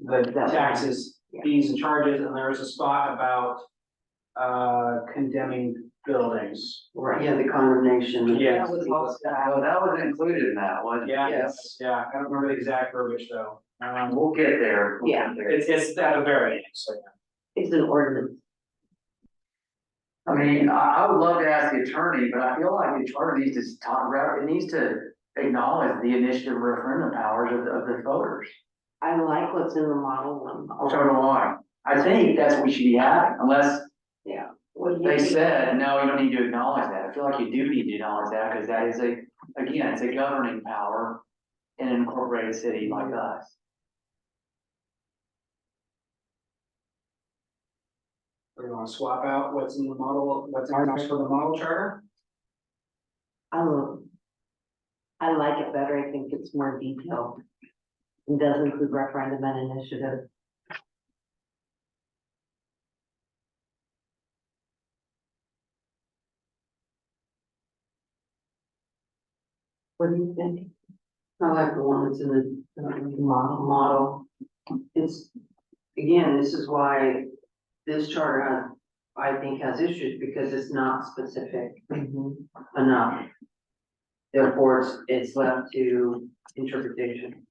That one. taxes, Yeah. fees and charges, and there is a spot about, condemning buildings. right. Yeah, the condemnation. Yeah. That was also. Oh, that was included in that, wasn't it? Yeah, Yes. yeah, I don't remember the exact verbiage though. We'll get there. We'll Yeah. get there. It's at a variance, so. It's an ordinance. I mean, I would love to ask the attorney, but I feel like the charter needs to talk about, it needs to acknowledge the initiative referendum powers of the voters. I like what's in the model one. So do I. I think that's what we should be having, unless Yeah. What do you they think? said, no, you don't need to acknowledge that. I feel like you do need to acknowledge that, because that is again, it's a governing power in an incorporated city like us. Or you wanna swap out what's in the model, what's in our for the model charter? I like it better. I think it's more detailed. It does include referendum and initiative. What do you think? I like the one that's in the model. It's, again, this is why this charter has, I think, has issues, because it's not specific enough. Therefore, it's left to interpretation.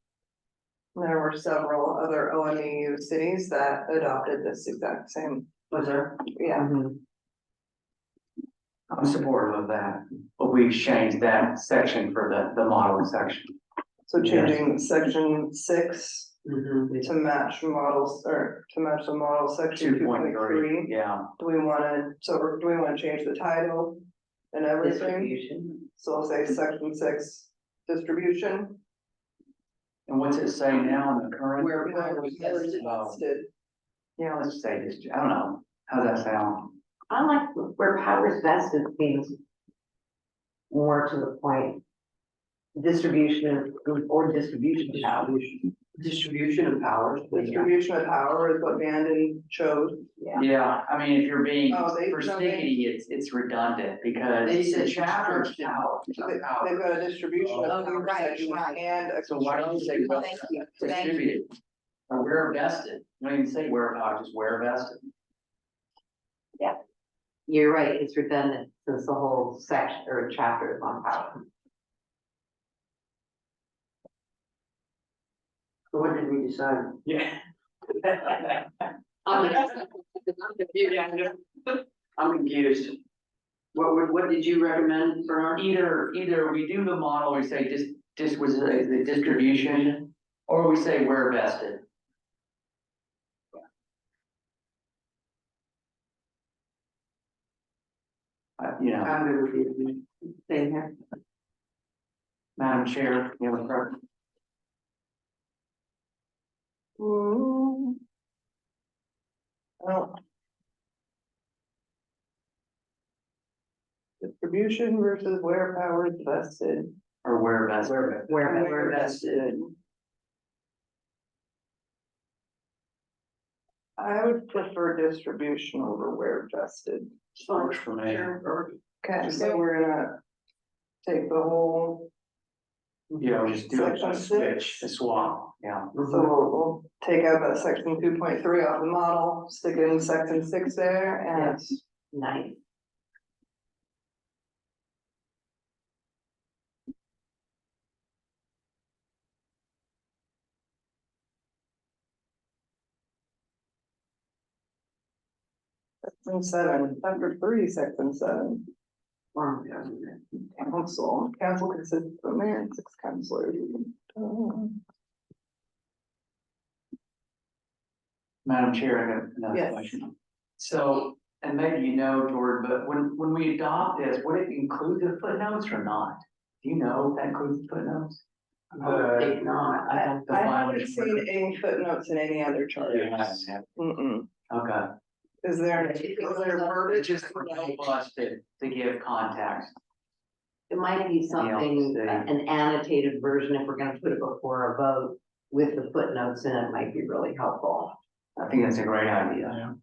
There were several other OMEU cities that adopted this exact same, Was there? yeah. I'm supportive of that, but we changed that section for the modeling section. So changing section 6 Mm-hmm. to match models, or to match the model section 2.3. Yeah, Do we wanna change the title and everything? Distribution. So we'll say section 6, distribution. and what's it say now in the current? Where Vested. Yeah, let's say this, I don't know, how's that sound? I like where powers vested means more to the point. Distribution or distribution of power. Distribution of powers. Distribution of power is what Bandon chose. Yeah, I mean, if you're being Oh, they- persnickety, it's redundant, because They said the chapter's distribution. power. They've got a distribution of Oh, power you're right, section you're right. and a. So why don't you say well Thank you. distributed? Or where vested, you don't even say where, just where vested. You're right, it's redundant since the whole section or chapter is on power. So what did we decide? Yeah. I'm confused. What did you recommend for our? Either we do the model, we say just was the distribution, or we say where vested. You know, I'm good with you. Same here. Madam Chair, you have a preference? Oh. Distribution versus where power is vested. Or where vested? Where vested. I would prefer distribution over where vested. Works for me. Okay, so we're gonna take the whole, Yeah, we'll just do a Section switch, a 6. swap, yeah. so we'll take out that section 2.3 off the model, stick it in section 6 there, and Nice. section 7, chapter 3, section 7. Council consists of the mayor and 6 councilors. Madam Chair, I got another Yes. question. So, and maybe you know, Jordan, but when we adopt this, would it include the footnotes or not? Do you know if that includes the footnotes? I think not. The I haven't language- seen any footnotes in any other charter. Yeah. Mm-mm. Okay. Is there verbiage? Just for us to give context. It might be something, Yeah. an annotated version, if we're gonna put it before a vote with the footnotes in it, might be really helpful. I think that's a great idea.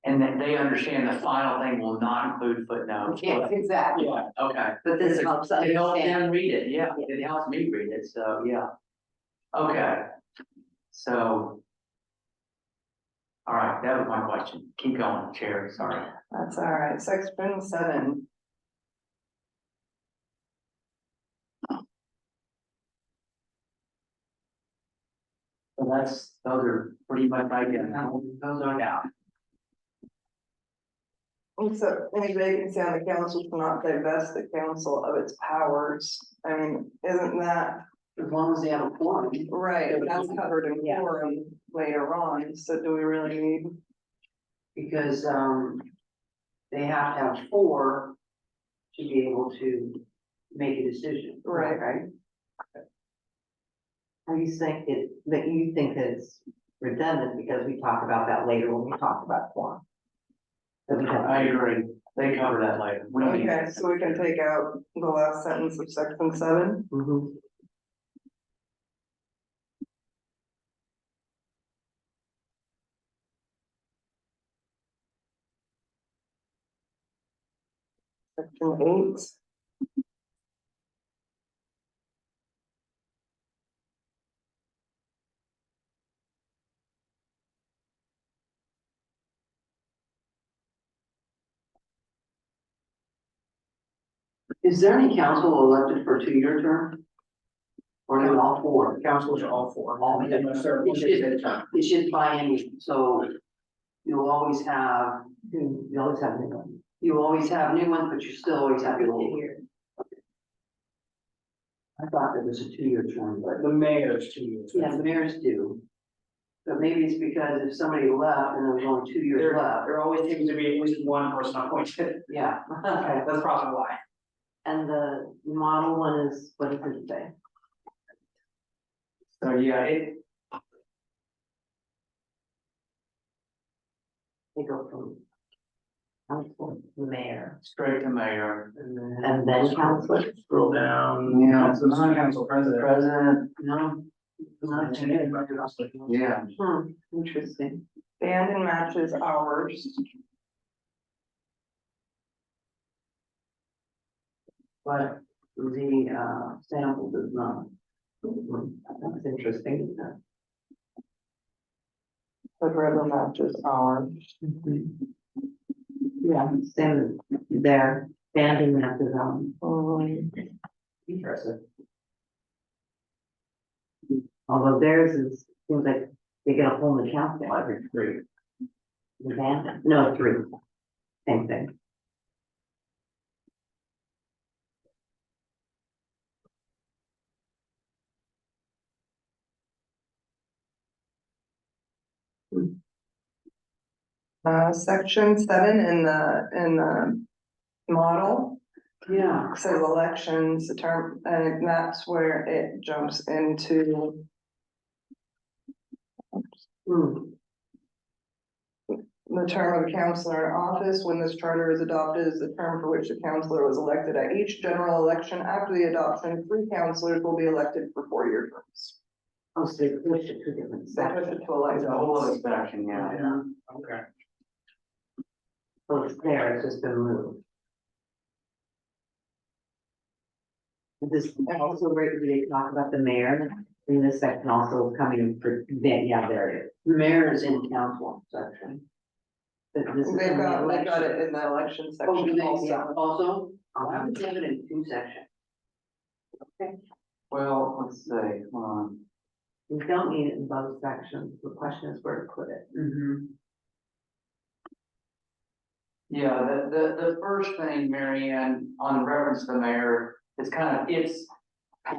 And then they understand the final thing will not include footnotes. Yeah, exactly. Yeah, okay. But this helps us It helps understand. them read it, yeah, it helps me read it, so, yeah. Okay, so. All right, that was my question. Keep going, Chair, sorry. That's all right, section 7. So those are pretty much right there. Those are down. So any vacancy on the council should not divest the council of its powers. I mean, isn't that As long as they have a quorum. right? But that's covered in Yeah. forum later on, so do we really need? Because, they have to have 4 to be able to make a decision. Right. Right? Are you saying it, that you think that it's redundant because we talk about that later when we talk about quorum? That we have- I agree. They cover that later. We don't need- Okay, so we can take out the last sentence of section 7. Mhm. Section 8. Is there any council elected for a 2-year term? Or are they all 4? Councils are all four. All Unless they're- It's just, it's just biennial, so you'll always have, You always have new ones. you always have new ones, but you still always have the old one. I thought it was a 2-year term, but The mayor's 2 years. yeah, the mayors do. But maybe it's because if somebody left and there was only 2 years There, left, there always seems to be at least one person appointed. yeah. Okay, That's probably why. and the model one is, what does it say? So, yeah, They go from council to mayor, straight to mayor. and then council. Scroll down. Yeah. Council, non-council president. President, No. yeah. Interesting. Band and matches hours. But the sample does not. That's interesting. But rather matches hours. Yeah, same there, banding matches on. Interesting. Although theirs is, seems like they get a whole new council every 3. The band, no, 3. Same thing. Section 7 in the model Yeah. says elections, the term, and that's where it jumps into. The term of a counselor in office when this charter is adopted is the term for which the counselor was elected at each general election. After the adoption, 3 counselors will be elected for 4-year terms. Oh, so they pushed it to different They push sections. it to elect It's a whole other votes. section, yeah. Okay. So it's there, it's just been moved. This also where we talk about the mayor in this section also coming for, yeah, there it is. Mayor is in council section. But this is They've in the got election. it in the election Oh, section yeah, also. also, I would have it in 2 sections. Well, let's see, hold on. We don't need it in both sections. The question is where to put it. Yeah, the first thing, Mary Ann, on reference to the mayor, is kind of its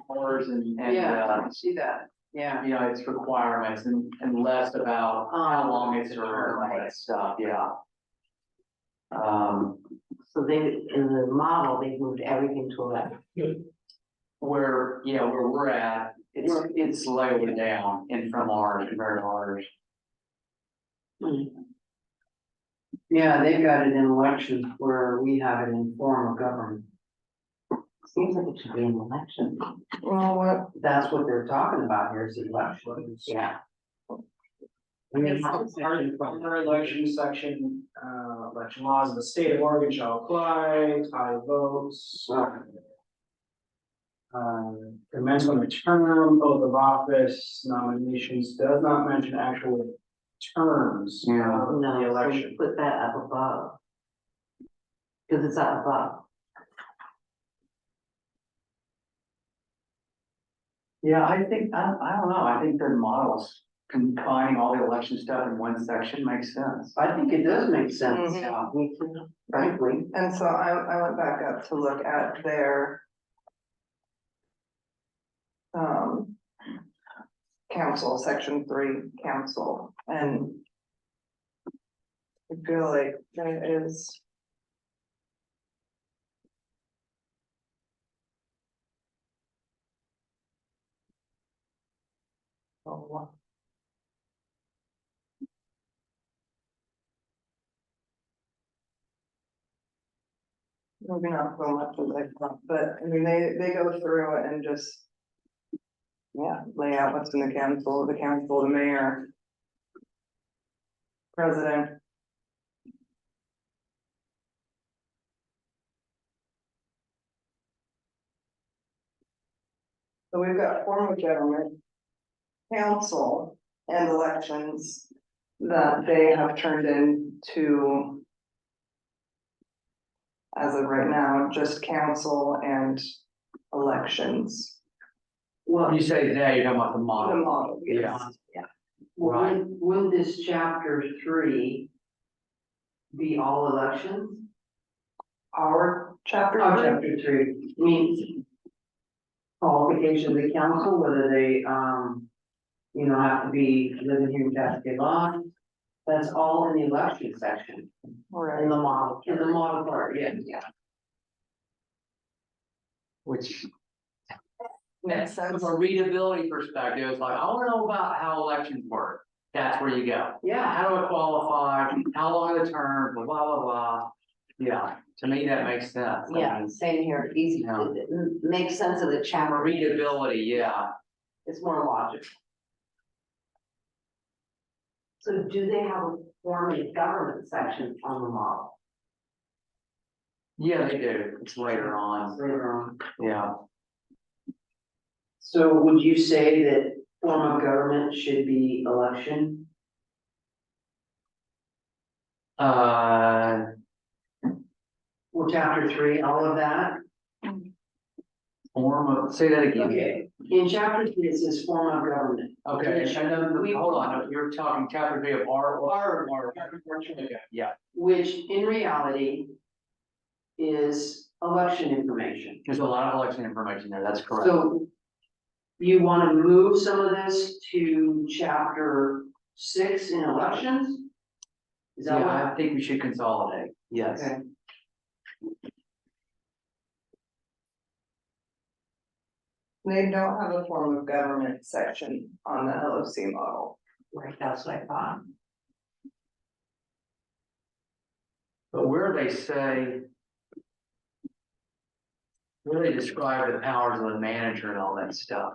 powers and, I see that, yeah. you know, its requirements and less about how long it's or all that stuff, yeah. So they, in the model, they moved everything to election. Where we're at, it's lower down and from ours, compared to ours. Yeah, they've got it in elections where we have it in form of government. Seems like it should be an election. Well, what, That's what they're talking about here is elections. Yeah. I mean, Under election section, election laws of the state of Oregon shall apply, tie votes. Commencement of term, oath of office, nominations, does not mention actual terms Yeah. of the no, so election. you put that up above. Cause it's up above. Yeah, I think, I don't know, I think their models combining all the election stuff in one section makes sense. I think it does make sense, Mhm. yeah, me too, frankly. And so I went back up to look at their council, section 3 council, and I feel like there is oh, maybe not so much as I thought, but I mean, they go through it and just yeah, lay out what's in the council, the mayor, president. So we've got form of government, council, and elections that they have turned into, as of right now, just council and elections. Well, When you say that, you're talking about the The model. model, yes. well, Right. wouldn't this chapter 3 be all elections? Our chapter. Oh, chapter 3 means qualifications of the council, whether they, have to be living here in Cascade Locks. That's all in the election section, Right. in the model part, yeah. Which, Makes sense. from a readability perspective, it's like, I wanna know about how elections work. That's where you go. Yeah, How do I qualify? How long are the term? Blah, blah, blah, blah. Yeah, to me, that makes sense. I Yeah, mean, same here, easy, Yeah. it makes sense of the From a chapter, readability, yeah. it's more logical. So do they have a form of government section on the model? Yeah, they do. It's later on. later on. Yeah. So would you say that form of government should be election? Well, chapter 3, all of that? Form of, say that again. Okay, in chapter 3, it says form of government. Okay, Which and then, we- hold on, no, you're talking chapter 3 of our. Yeah, Which in reality is election information. there's a lot of election information there, that's correct. So you want to move some of this to chapter 6 in elections? Is that Yeah, what? I think we should consolidate, yes. Okay. They don't have a form of government section on the LOC model. Right, that's what I thought. But where they say, where they describe the powers of the manager and all that stuff.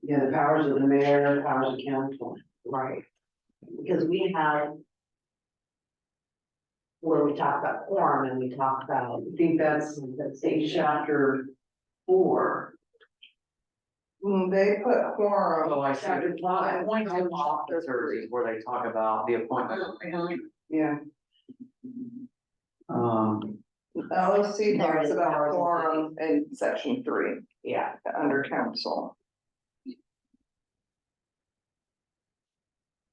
Yeah, the powers of the mayor, powers of council. Right, because we have where we talk about quorum and we talk about, I think that's in chapter 4. They put quorum. Oh, I see. Appointed officers is where they talk about the appointment. Yeah. LOC talks about quorum in section 3, yeah, under council.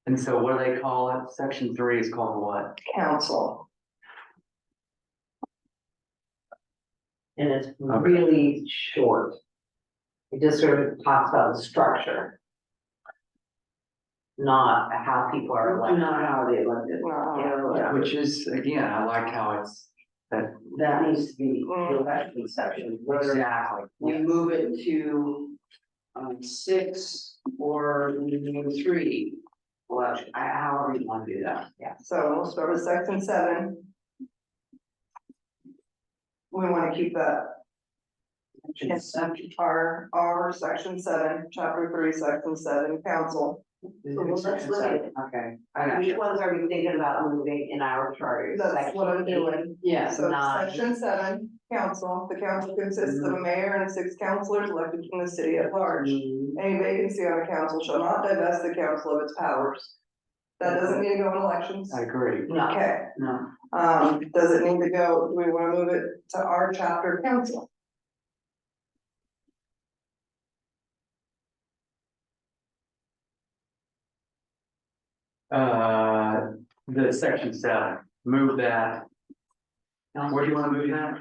And so what do they call it? Section 3 is called what? Council. and it's really short. It just sort of talks about the structure. Not how people are elected. Not how they elected. Yeah. Which is, again, I like how it's, that, That needs to be the election section, whether exactly. we move it to 6 or we move 3. Election, however you want to do that. So we'll start with section 7. We want to keep that in our section 7, chapter 3, section 7, council. So let's look at it. Okay, I got Which you. ones are we thinking about moving in our charter? That's what I'm Section doing. Yeah, So Nine. section 7, council, the council consists of a mayor and 6 councilors elected from the city at large. Any vacancy on a council shall not divest the council of its powers. That doesn't need to go in elections. I agree. No, Okay, no, does it need to go, do we wanna move it to our chapter council? The section 7, move that. Where do you wanna move that?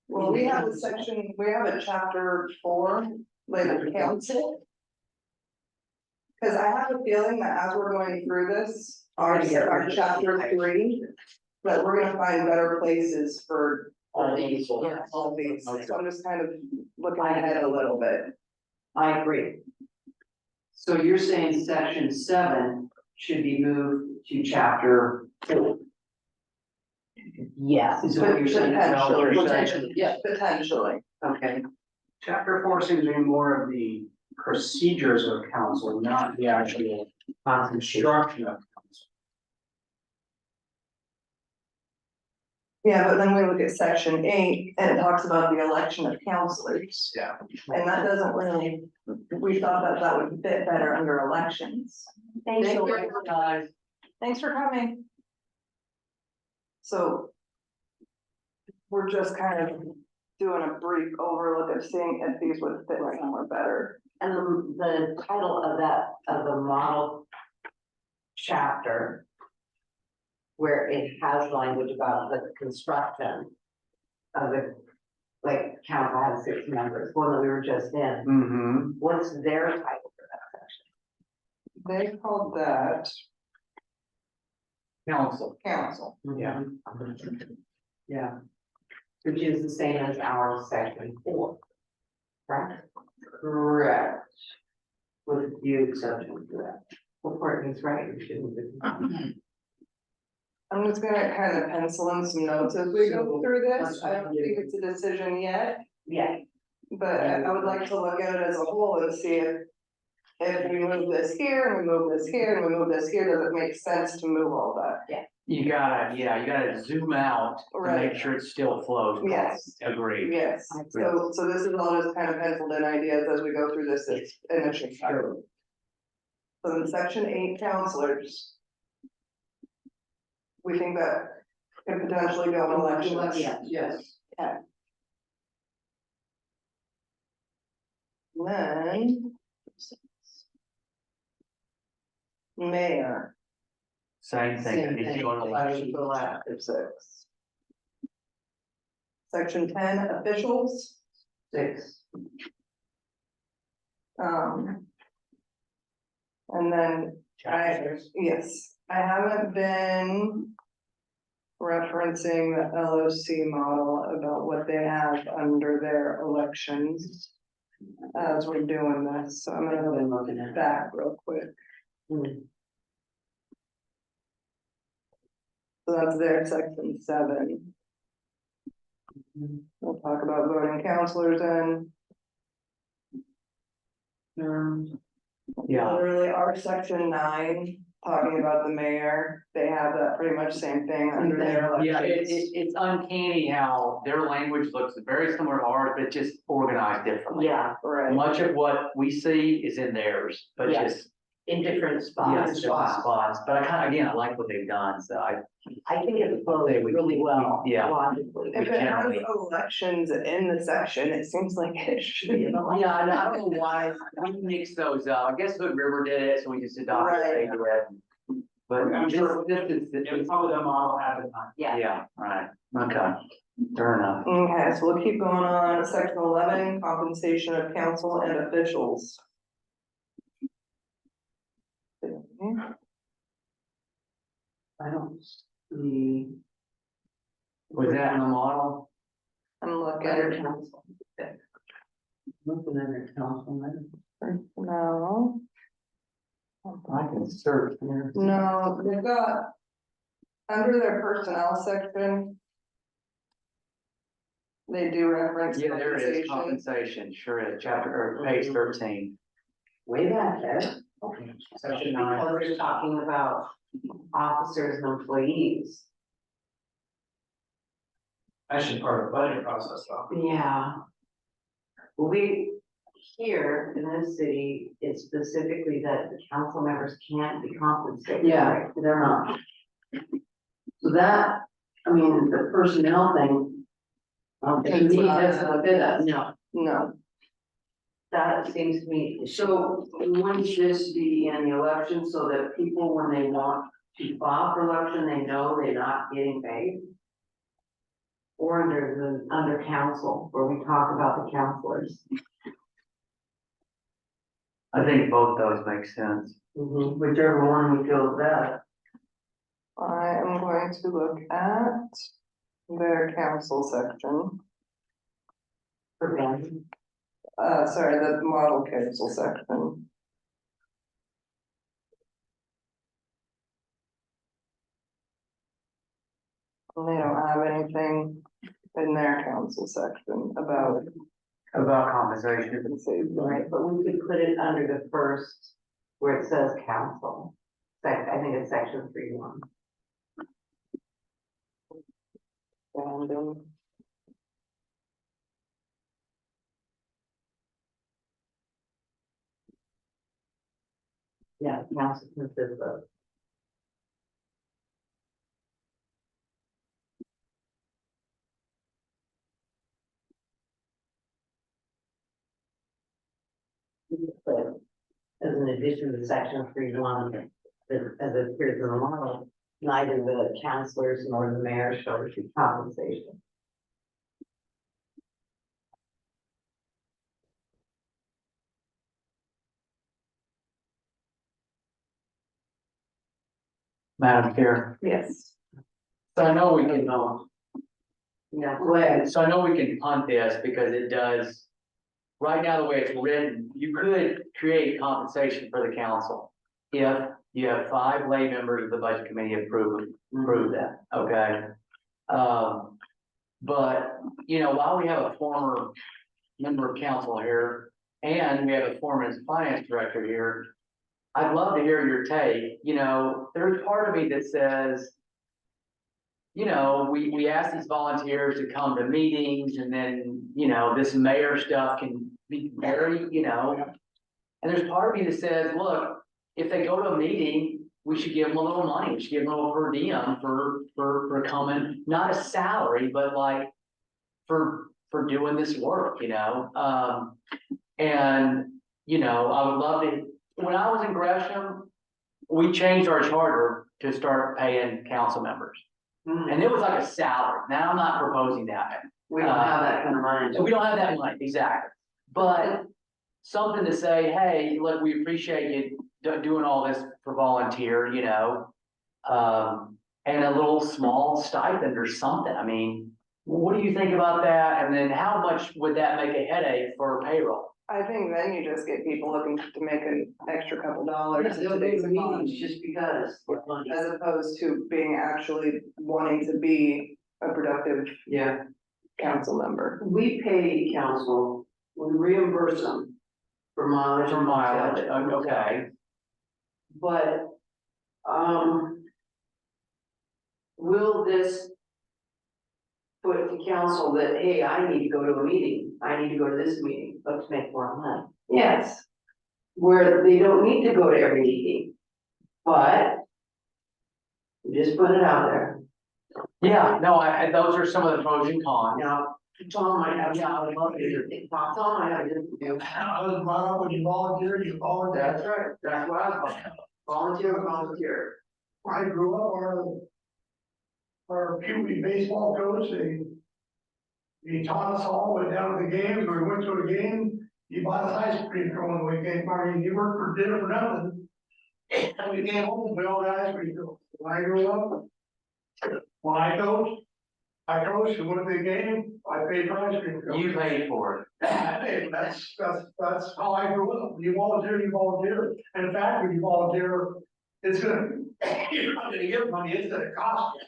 Well, we have a section, we have a chapter 4, labeled council. Cause I have a feeling that as we're going through this, our chapter 3, that we're gonna find better places for All these. all these, Okay. so I'm just kind of looking ahead a little bit. I agree. So you're saying section 7 should be moved to chapter 4? Yes. Is that what you're saying? Potentially. Potentially, yeah, Potentially, okay. Chapter 4 seems to be more of the procedures of council, not the actual construction of council. yeah, but then we look at section 8, and it talks about the election of counselors. Yeah. And that doesn't really, we thought that that would fit better under elections. Thanks, Thank Lori. you, guys. Thanks for coming. So. We're just kind of doing a brief overlook of seeing if these would fit somewhere better. And the title of that, of the model chapter, where it has language about the construction of the, like, council has 6 members, one that we were just in. Mm-hmm. What's their title for that section? They called that Council. council. Yeah. Yeah. Which is the same as our section 4, right? Correct. With a few exceptions to that. Well, Courtney's right, we shouldn't be. I'm just gonna kind of pencil in some notes as we go through this. I don't think it's a decision yet, Yeah, but I would like to look at it as a whole and see if we move this here, and we move this here, and we move this here, does it make sense to move all that? You gotta zoom out to Right. make sure it still flows. Yes. Agreed. Yes, so this is all just kind of penciled in ideas as we go through this initial chapter. So in section 8, counselors. We think that could potentially go in elections. Yes. Then. Mayor. Same thing. Same Needs to thing. go in election. The last of 6. Section 10, officials. 6. And then yes, I haven't been referencing the LOC model about what they have under their elections as we're doing this, so I'm gonna I've been go looking at that. back real quick. So that's their section 7. We'll talk about voting counselors and Yeah. literally our section 9, talking about the mayor, they have that pretty much same thing under their Yeah, elections. it's uncanny how their language looks very similar to ours, but just organized differently. yeah, Right, Much of what we see is in theirs, but Yeah. just, in different yes, spots. different spots. But I like what they've done, so I think it flows They would- really well, yeah. logically. if it has generally- elections in the section, it seems like it should be an election. Yeah, and I don't know why, we mixed those up, I guess Hood River did it, so we just adopted Right. it. But I'm sure this is, It was probably the model at the time. yeah, right, okay, fair enough. Okay, so we'll keep going on, section 11, compensation of council and officials. I don't see. Was that in the model? I'm Better looking, council. Looking at the councilman. no, I can search here. no, they've got, under their personnel section, they do reference Yeah, there it is, compensation. compensation, sure is, chapter, or page 13. Way back there. Section 9. Because we're talking about officers and employees. Actually, part of the budget process though. Yeah. We, here in this city, it's specifically that the council members can't be compensated. Yeah, they're not. So that, I mean, the personnel thing. To me, doesn't fit us. No, No, that seems to me. So wouldn't this be in the election so that people, when they want to file for election, they know they're not getting paid? Or under council, where we talk about the counselors. I think both those make sense. Whichever one we feel is best. I am going to look at their council section, For them. sorry, the model council section. And they don't have anything in their council section about About compensation. compensation. Right, but we could put it under the first, where it says council. I think it's section 3.1. And, Yeah, council consists of. But as an addition to section 3.1, as it appears in the model, neither the councilors nor the mayor shall receive compensation. Madam Chair. yes, So I know we can, Yeah, go ahead. so I know we can punt this because it does, right now, the way it's written, you could create compensation for the council. If you have 5 lay members of the budget committee approve that, okay? But, you know, while we have a former member of council here, and we have a former finance director here, I'd love to hear your take. You know, there's part of me that says, you know, we ask these volunteers to come to meetings, and then, you know, this mayor stuff can be very, you know. And there's part of me that says, look, if they go to a meeting, we should give them a little money, we should give them a little per diem for coming, not a salary, but like for doing this work, you know? And, you know, I would love to, when I was in Gresham, we changed our charter to start paying council members. And it was like a salary. Now I'm not proposing that. We don't have that kind of money. So we don't have that money, exactly. But something to say, hey, look, we appreciate you doing all this for volunteer, you know, and a little small stipend or something. I mean, what do you think about that? And then how much would that make a headache for payroll? I think then you just get people looking to make an extra couple dollars in They'll go today's to meetings economy, just because. as opposed to being actually wanting to be a productive Yeah, council member. we pay council, we reimburse them for mileage. For and mileage, hotel. okay. But, will this put to council that, hey, I need to go to a meeting, I need to go to this meeting? Let's make more money. Yes, where they don't need to go to every meeting, but just put it out there. Yeah, no, those are some of the pros and cons. Now, Tom might have, yeah, I would love to hear, Tom might have a different view. I was brought up when you volunteer, you volunteer. That's right, that's what I was talking about. Volunteer. I grew up, our puberty baseball coach, he taught us all, went down to the games, we went to a game, he bought us ice cream for one weekend, I mean, he worked for dinner for nothing. And we came home, we all got ice cream. When I grew up, when I coached, who went to the game, I paid for ice cream. You paid for it. Hey, that's how I grew up. You volunteer. And in fact, when you volunteer, it's gonna, you're not gonna get money, it's gonna cost you.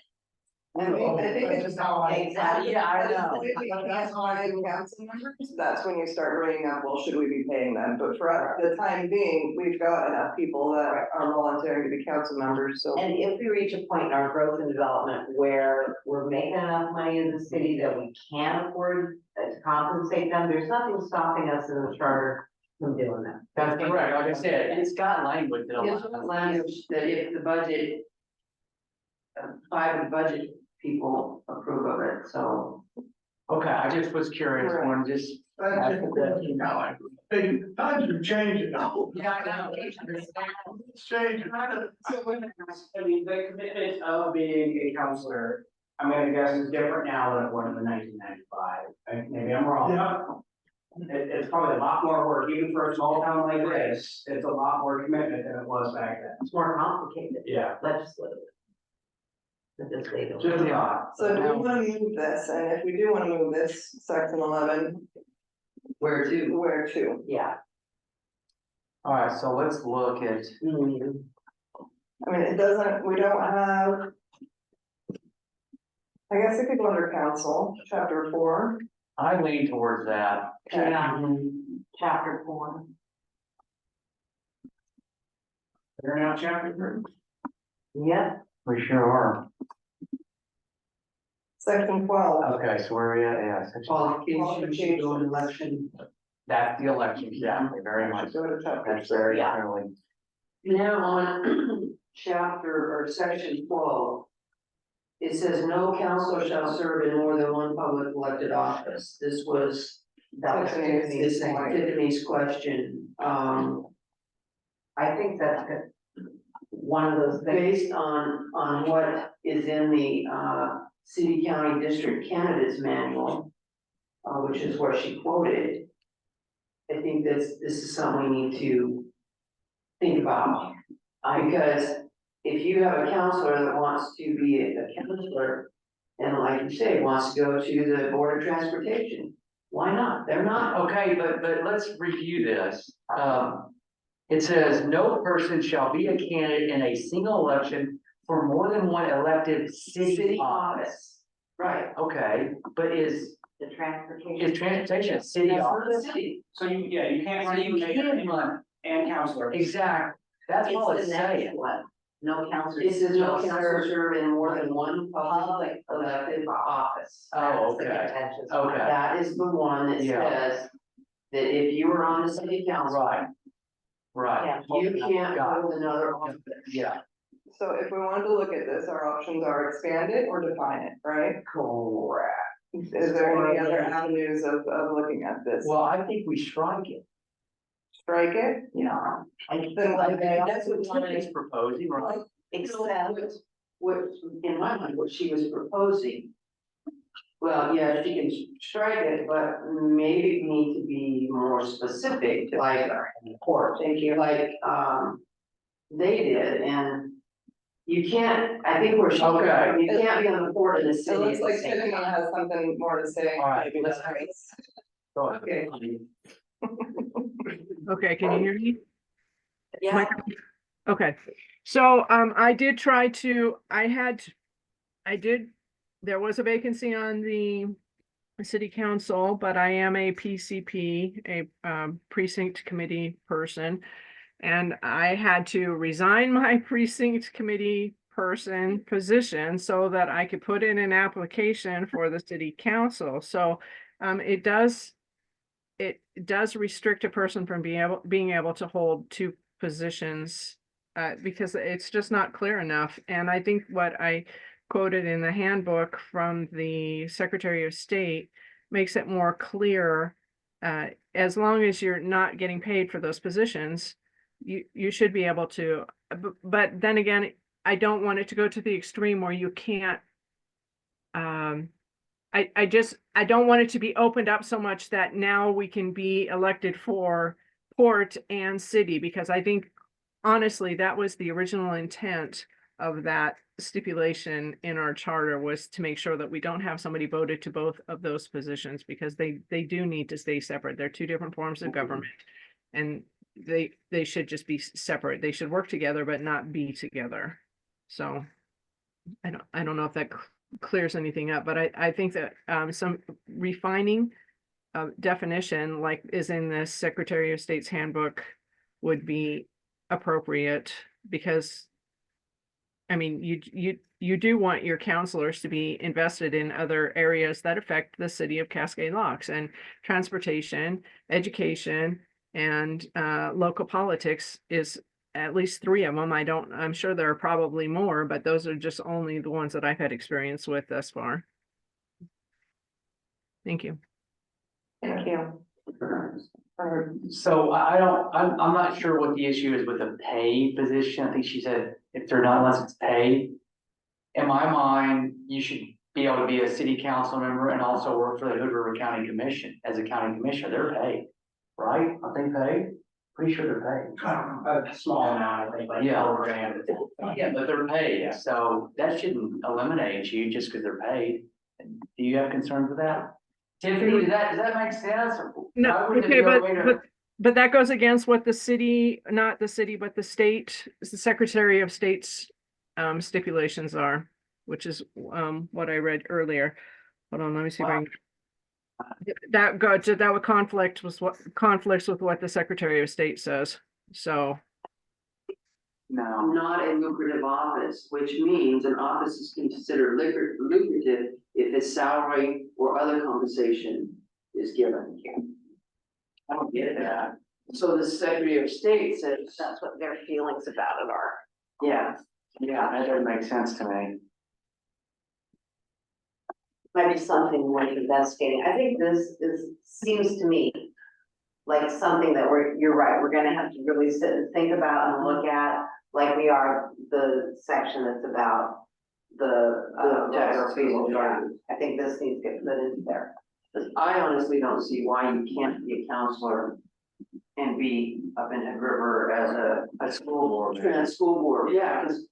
I think That's it's just how I. Exactly. Yeah, I know. That's how I do. council members, that's when you start bringing up, well, should we be paying them? But for the time being, we've got enough people that are volunteering to be council members, so. And if we reach a point in our growth and development where we're making enough money in the city that we can afford to compensate them, there's nothing stopping us in the charter from doing that. That's correct. Like I said, it's got language that It's allows. language that if the budget, 5 of the budget people approve of it, so. Okay, I just was curious, Right. one, just That's the question now. Hey, times are changing now. Yeah, I know. It's changing. I mean, the commitment of being a counselor, I'm gonna guess is different now than it was in 1995. Maybe I'm wrong. Yeah, It's probably a lot more work, even for a small town like this, it's a lot more commitment than it was back then. It's more complicated Yeah. legislatively. At this stage. Just the odd. So do we wanna move this, and if we do wanna move this, section 11, Where to? where to? Yeah. All right, so let's look at, I mean, it doesn't, we don't have. I guess it could go under council, chapter 4. I lean towards that. Yeah. Chapter 4. Figuring out chapter 3. Yep. We sure are. Section 12. Okay, so where are we at? Yeah, section. Qualifications should go in election. That's the election, yeah, very much. Go to chapter That's very Yeah. early. Now on chapter or section 12. It says no council shall serve in more than one public elected office. This was, That was Tiffany's this is point. Tiffany's question. I think that's good. One of those things. Based on what is in the, city county district candidates manual, which is where she quoted. I think this is something we need to think about. Because if you have a counselor that wants to be a counselor, and like you say, wants to go to the Board of Transportation, why not? They're not, Okay, but let's review this. It says, no person shall be a candidate in a single election for more than one elected city office. right, Okay, but is The transportation. transportation a city that's not office? the city. So you can't So run you mayor can't run, and counselor. exactly, that's all it's the next saying. one. No council. It says no counselor serve in more than one public Public elected office. Oh, That's the okay, contentious okay. That is the one that Yeah. says that if you were on the city council, Right. Right. you can't Got it. hold another office. Yeah, So if we wanted to look at this, our options are expand it or define it, right? Correct. Is there any other avenues of looking at this? well, I think we strike it. Strike it? Yeah. Then like, That's what Tiffany's proposing, right? Except, what, in my mind, what she was proposing. Well, yeah, she can strike it, but maybe we need to be more specific, like, thank you, like, they did, and you can't, I think we're. Okay. You can't be on the board of the it city looks at like the same Tiffany time. has something more to say. All right, maybe let's- that's- Go ahead. Okay. Okay, can you hear me? Yeah. Okay, so I did try to, there was a vacancy on the city council, but I am a PCP, a precinct committee person. And I had to resign my precinct committee person position so that I could put in an application for the city council. So it does restrict a person from being able to hold two positions because it's just not clear enough. And I think what I quoted in the handbook from the Secretary of State makes it more clear. As long as you're not getting paid for those positions, you should be able to. But then again, I don't want it to go to the extreme where you can't. I don't want it to be opened up so much that now we can be elected for port and city, because I think honestly, that was the original intent of that stipulation in our charter, was to make sure that we don't have somebody voted to both of those positions, because they do need to stay separate. They're two different forms of government, and they should just be separate. They should work together, but not be together. So I don't know if that clears anything up, but I think that some refining definition, like is in the Secretary of State's handbook, would be appropriate, because I mean, you do want your counselors to be invested in other areas that affect the city of Cascade Locks, and transportation, education, and local politics is at least three of them. I'm sure there are probably more, but those are just only the ones that I've had experience with thus far. Thank you. Thank you. Or So I'm not sure what the issue is with the pay position. I think she said if they're not, unless it's paid. In my mind, you should be able to be a city council member and also work for the Hood River County Commission as a county commissioner. They're paid, right? Are they paid? Pretty sure they're paid. A small amount, I think, like Yeah. $4,000. Yeah, but they're paid, so that shouldn't eliminate you just because they're paid. Do you have concerns with that? Tiffany, does that make sense? No, Why wouldn't it okay, be a way to- but that goes against what the city, not the city, but the state, the Secretary of State's stipulations are, which is what I read earlier. Hold on, let me see if I can. That would conflicts with what the Secretary of State says, so. No. Not a lucrative office, which means an office is considered lucrative if its salary or other compensation is given. I don't get that. So the Secretary of State says, That's what their feelings about it are. yeah, Yeah, that doesn't make sense to me. Might be something worth investigating. I think seems to me like something that you're right, we're gonna have to really sit and think about and look at, like we are the section that's about the tax fees and charges. I think this needs to get put into there. I honestly don't see why you can't be a counselor and be up in Hood River as a school board. A school board, yeah, because,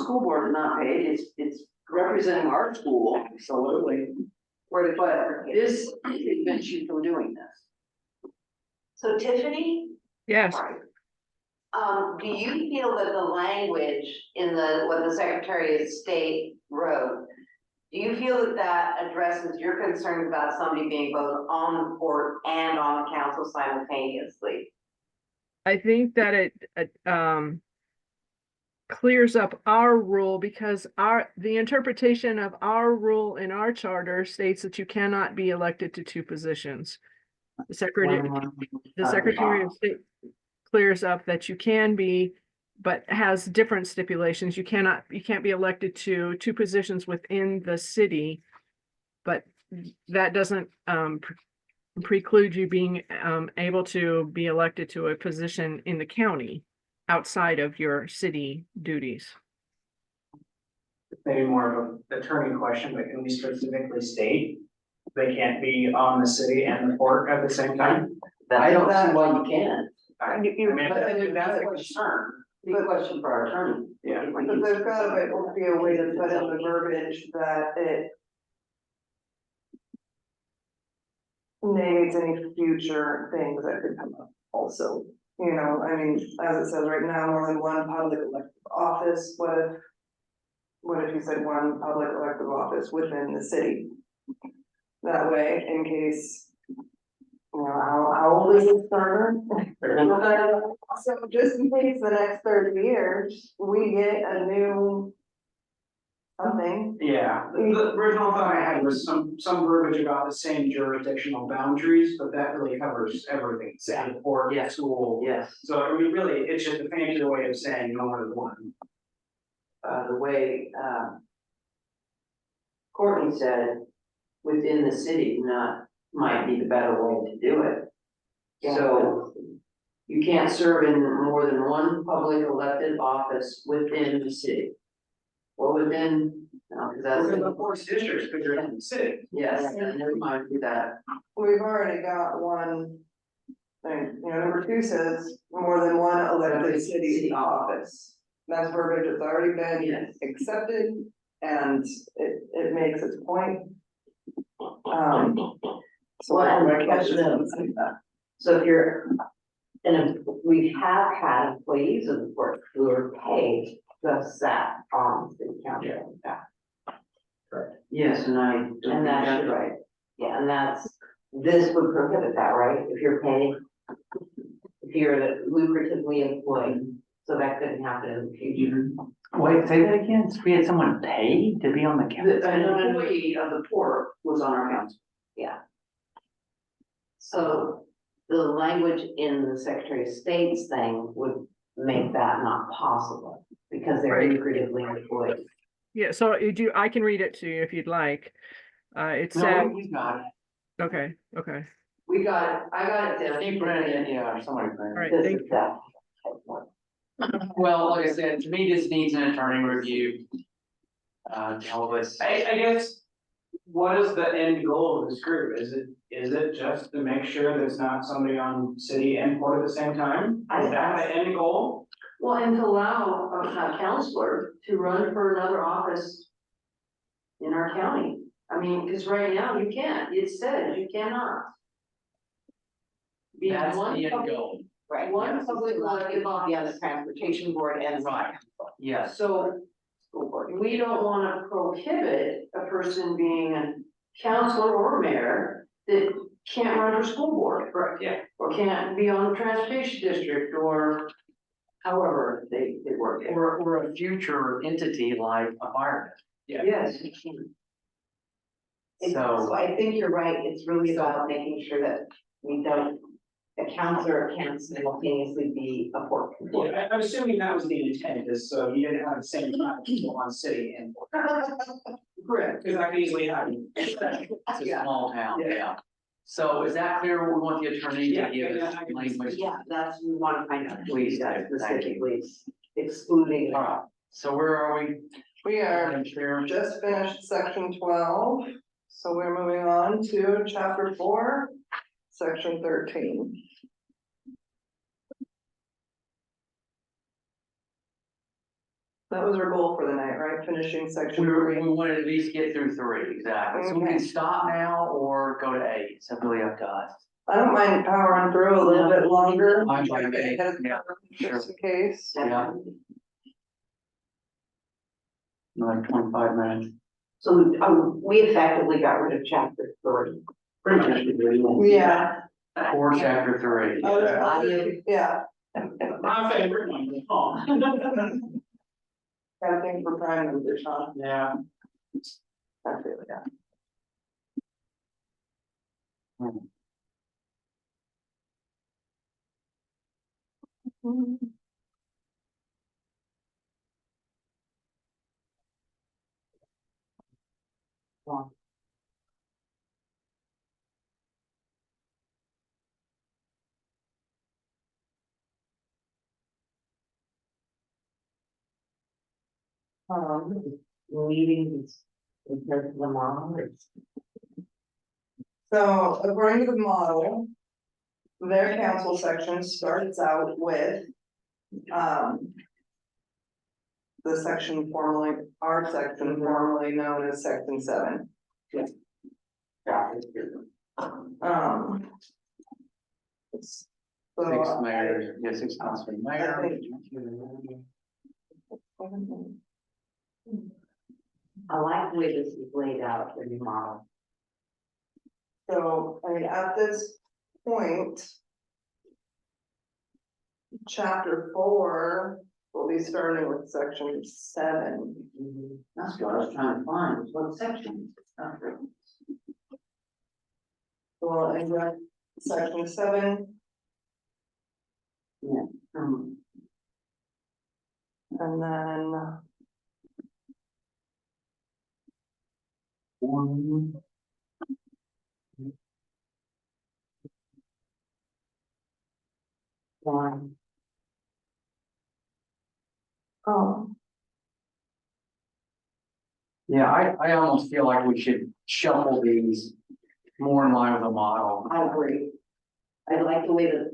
school board is not paid, it's representing our school. Absolutely. But this prevents you from doing this. So Tiffany, Yes, do you feel that the language in what the Secretary of State wrote, do you feel that addresses your concerns about somebody being both on the court and on the council simultaneously? I think that it clears up our rule because the interpretation of our rule in our charter states that you cannot be elected to two positions. The Secretary of State clears up that you can be, but has different stipulations. You can't be elected to two positions within the city, but that doesn't preclude you being able to be elected to a position in the county outside of your city duties. Maybe more of an attorney question, but can we specifically state they can't be on the city and the court at the same time? I don't see why you can't. I mean, that's a concern. Big question for our attorney. Yeah. but there's gotta be a way to put in the verbiage that it negates any future things that could come up also. I mean, as it says right now, more than one public elected office, what if you said one public elected office within the city? That way, in case, how old is this charter? So just in case the next 30 years, we get a new something. Yeah, the original thought I had was some verbiage about the same jurisdictional boundaries, but that really covers everything, city, court, Yeah. school. Yes, So I mean, really, it's just a fancier way of saying no more than one. the way, Courtney said, within the city might be the better way to do it. So you can't serve in more than one public elected office within the city. Or within, because that's, Within the four districts, because you're in the city. yes, never mind do that. We've already got one thing, number 2 says more than one elected city office. That's verbiage that's already been Yes. accepted and it makes its point. So Well, I and so if you're, we have had employees of the court who are paid just that on city council. Yes, and I. And that's right. Yeah, and this would prohibit that, right? If you're paid, if you're lucratively employed, so that couldn't happen in the future. Wait, say that again? So we had someone paid to be on the council? An employee of the port was on our council. Yeah. So the language in the Secretary of State's thing would make that not possible because they're Right. lucratively employed. Yeah, so I can read it to you if you'd like. It No, said, you got it. okay. We got it, I got it I down. think Brandon, yeah, or somebody printed All right, it. This thank is that. Well, like I said, to me, this needs an attorney review. To help us. I guess, what is the end goal of this group? Is it just to make sure there's not somebody on city and port at the same time? Is that the end goal? Well, and to allow a counselor to run for another office in our county. I mean, because right now you can't, it says you cannot. Be That's one the end public- goal. Right. One public elected Be on the office. transportation board and. Right. Yes. So we don't wanna prohibit a person being a counselor or mayor that can't run for school board. Correct, yeah. Or can't be on the transportation district, or however they work it. Or a future entity like a fire. Yes. So I think you're right, it's really about making sure that we don't, a counselor can't simultaneously be a port. Yeah, I'm assuming that was the intent, is so you didn't have the same kind of people on city and port. Correct. Because that could easily happen. It's a small town, Yeah. yeah. So is that clear? We want the attorney Yeah, to give yeah, us I can- language. Yeah, that's, we wanna find out. Please, thank you. Specifically excluding. All right, so where are we? We are Madam Chair? just finished section 12, so we're moving on to chapter 4, section 13. That was our goal for the night, right? Finishing section 3. We wanted to at least get through 3, exactly. So we can stop now or go to 8. It's really up to us. I don't mind powering through a little bit longer. I'm fine with it, Ahead of yeah, time, Just in case. Yeah. Like 25 minutes. So we effectively got rid of chapter 3. Pretty much. Yeah. Or chapter 3. Yeah, My favorite one, the phone. gotta think for prime numbers, huh? Yeah. That's really good. Meetings compared to the model, it's. So according to the model, their council section starts out with, the section formerly, our section formerly known as section 7. Yeah, it's good. So, 6 mayors, yeah, 6 council mayor. I like the way this is laid out in the model. So, I mean, at this point, chapter 4 will be starting with section 7. That's what I was trying to find, was what section? Well, and then section 7, and then One. Yeah, I almost feel like we should shuffle these more in line with the model. I agree. I like the way that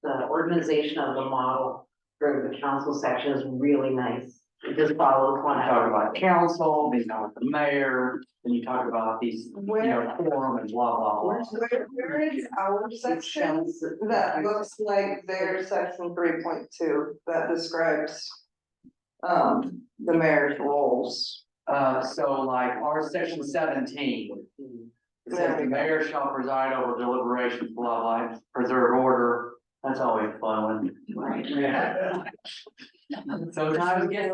the organization of the model for the council section is really nice. It just follows one You out. talk about council, then you talk about the mayor, then you talk about these, quorum and blah, blah, blah. where is our section that looks like their section 3.2 that describes the mayor's roles? So like our section 17. It says the mayor shall preside over deliberations, blah, blah, and preserve order. That's always fun. Right. Yeah. Sometimes it gets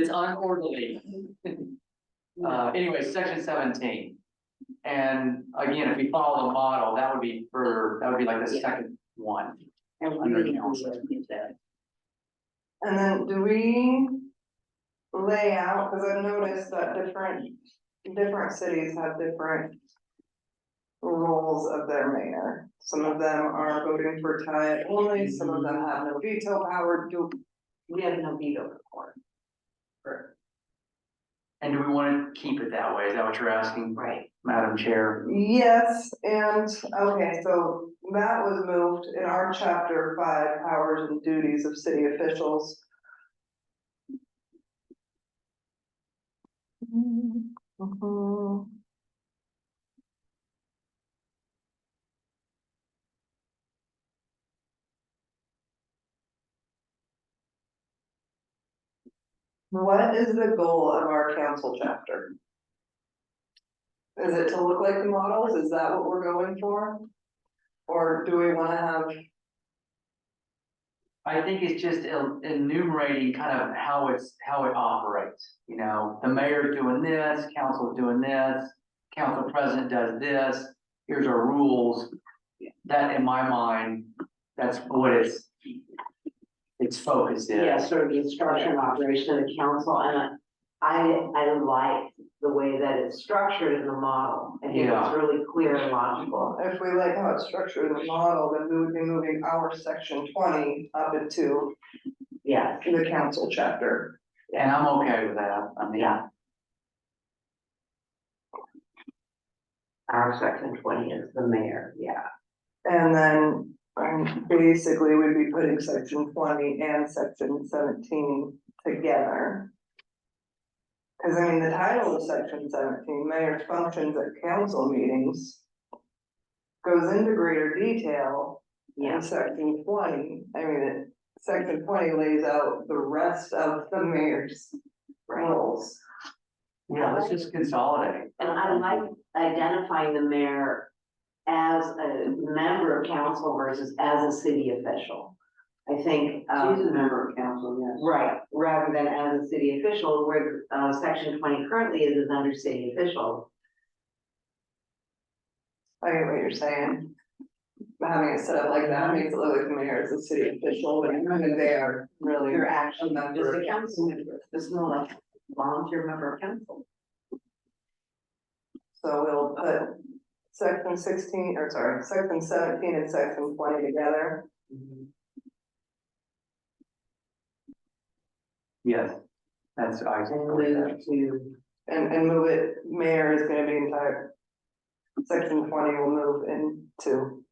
unorderly. Anyway, section 17. And again, if we follow the model, that would be further, that would be like the second one. Under council. And then do we lay out, because I've noticed that different cities have different roles of their mayor. Some of them are voting for tie only, some of them have no veto power. We have no veto power. And do we want to keep it that way? Is that what you're asking, Right. Madam Chair? Yes, and, okay, so that was moved in our chapter 5, powers and duties of city officials. What is the goal of our council chapter? Is it to look like the models? Is that what we're going for? Or do we wanna have, I think it's just enumerating kind of how it operates, you know, the mayor's doing this, council's doing this, council president does this, here's our rules. That, in my mind, that's what its focus is. Yeah, sort of the structure and operation of the council, and I like the way that it's structured in the model. I think Yeah. it's really clear and logical. if we like how it's structured in the model, then we would be moving our section 20 up into Yeah, the council chapter. And I'm okay with that, I mean. yeah. Our section 20 is the mayor, yeah. And then basically we'd be putting section 20 and section 17 together. Cause I mean, the title of section 17, mayor's functions at council meetings, goes into greater detail in section 20. I mean, section 20 lays out the rest of the mayor's roles. Yeah, let's just consolidate. And I like identifying the mayor as a member of council versus as a city official. I think. She's a member of council, yes. Right, rather than as a city official, where section 20 currently is under city official. I get what you're saying. Having it set up like that makes it look like the mayor is a city official, but I mean, they are really. They're actually a just member. a council member, there's no like volunteer member of council. So we'll put section 16, or sorry, section 17 and section 20 together. Yes, that's, I And agree with move that. to, And move it, mayor is gonna be entire. Section 20 will move into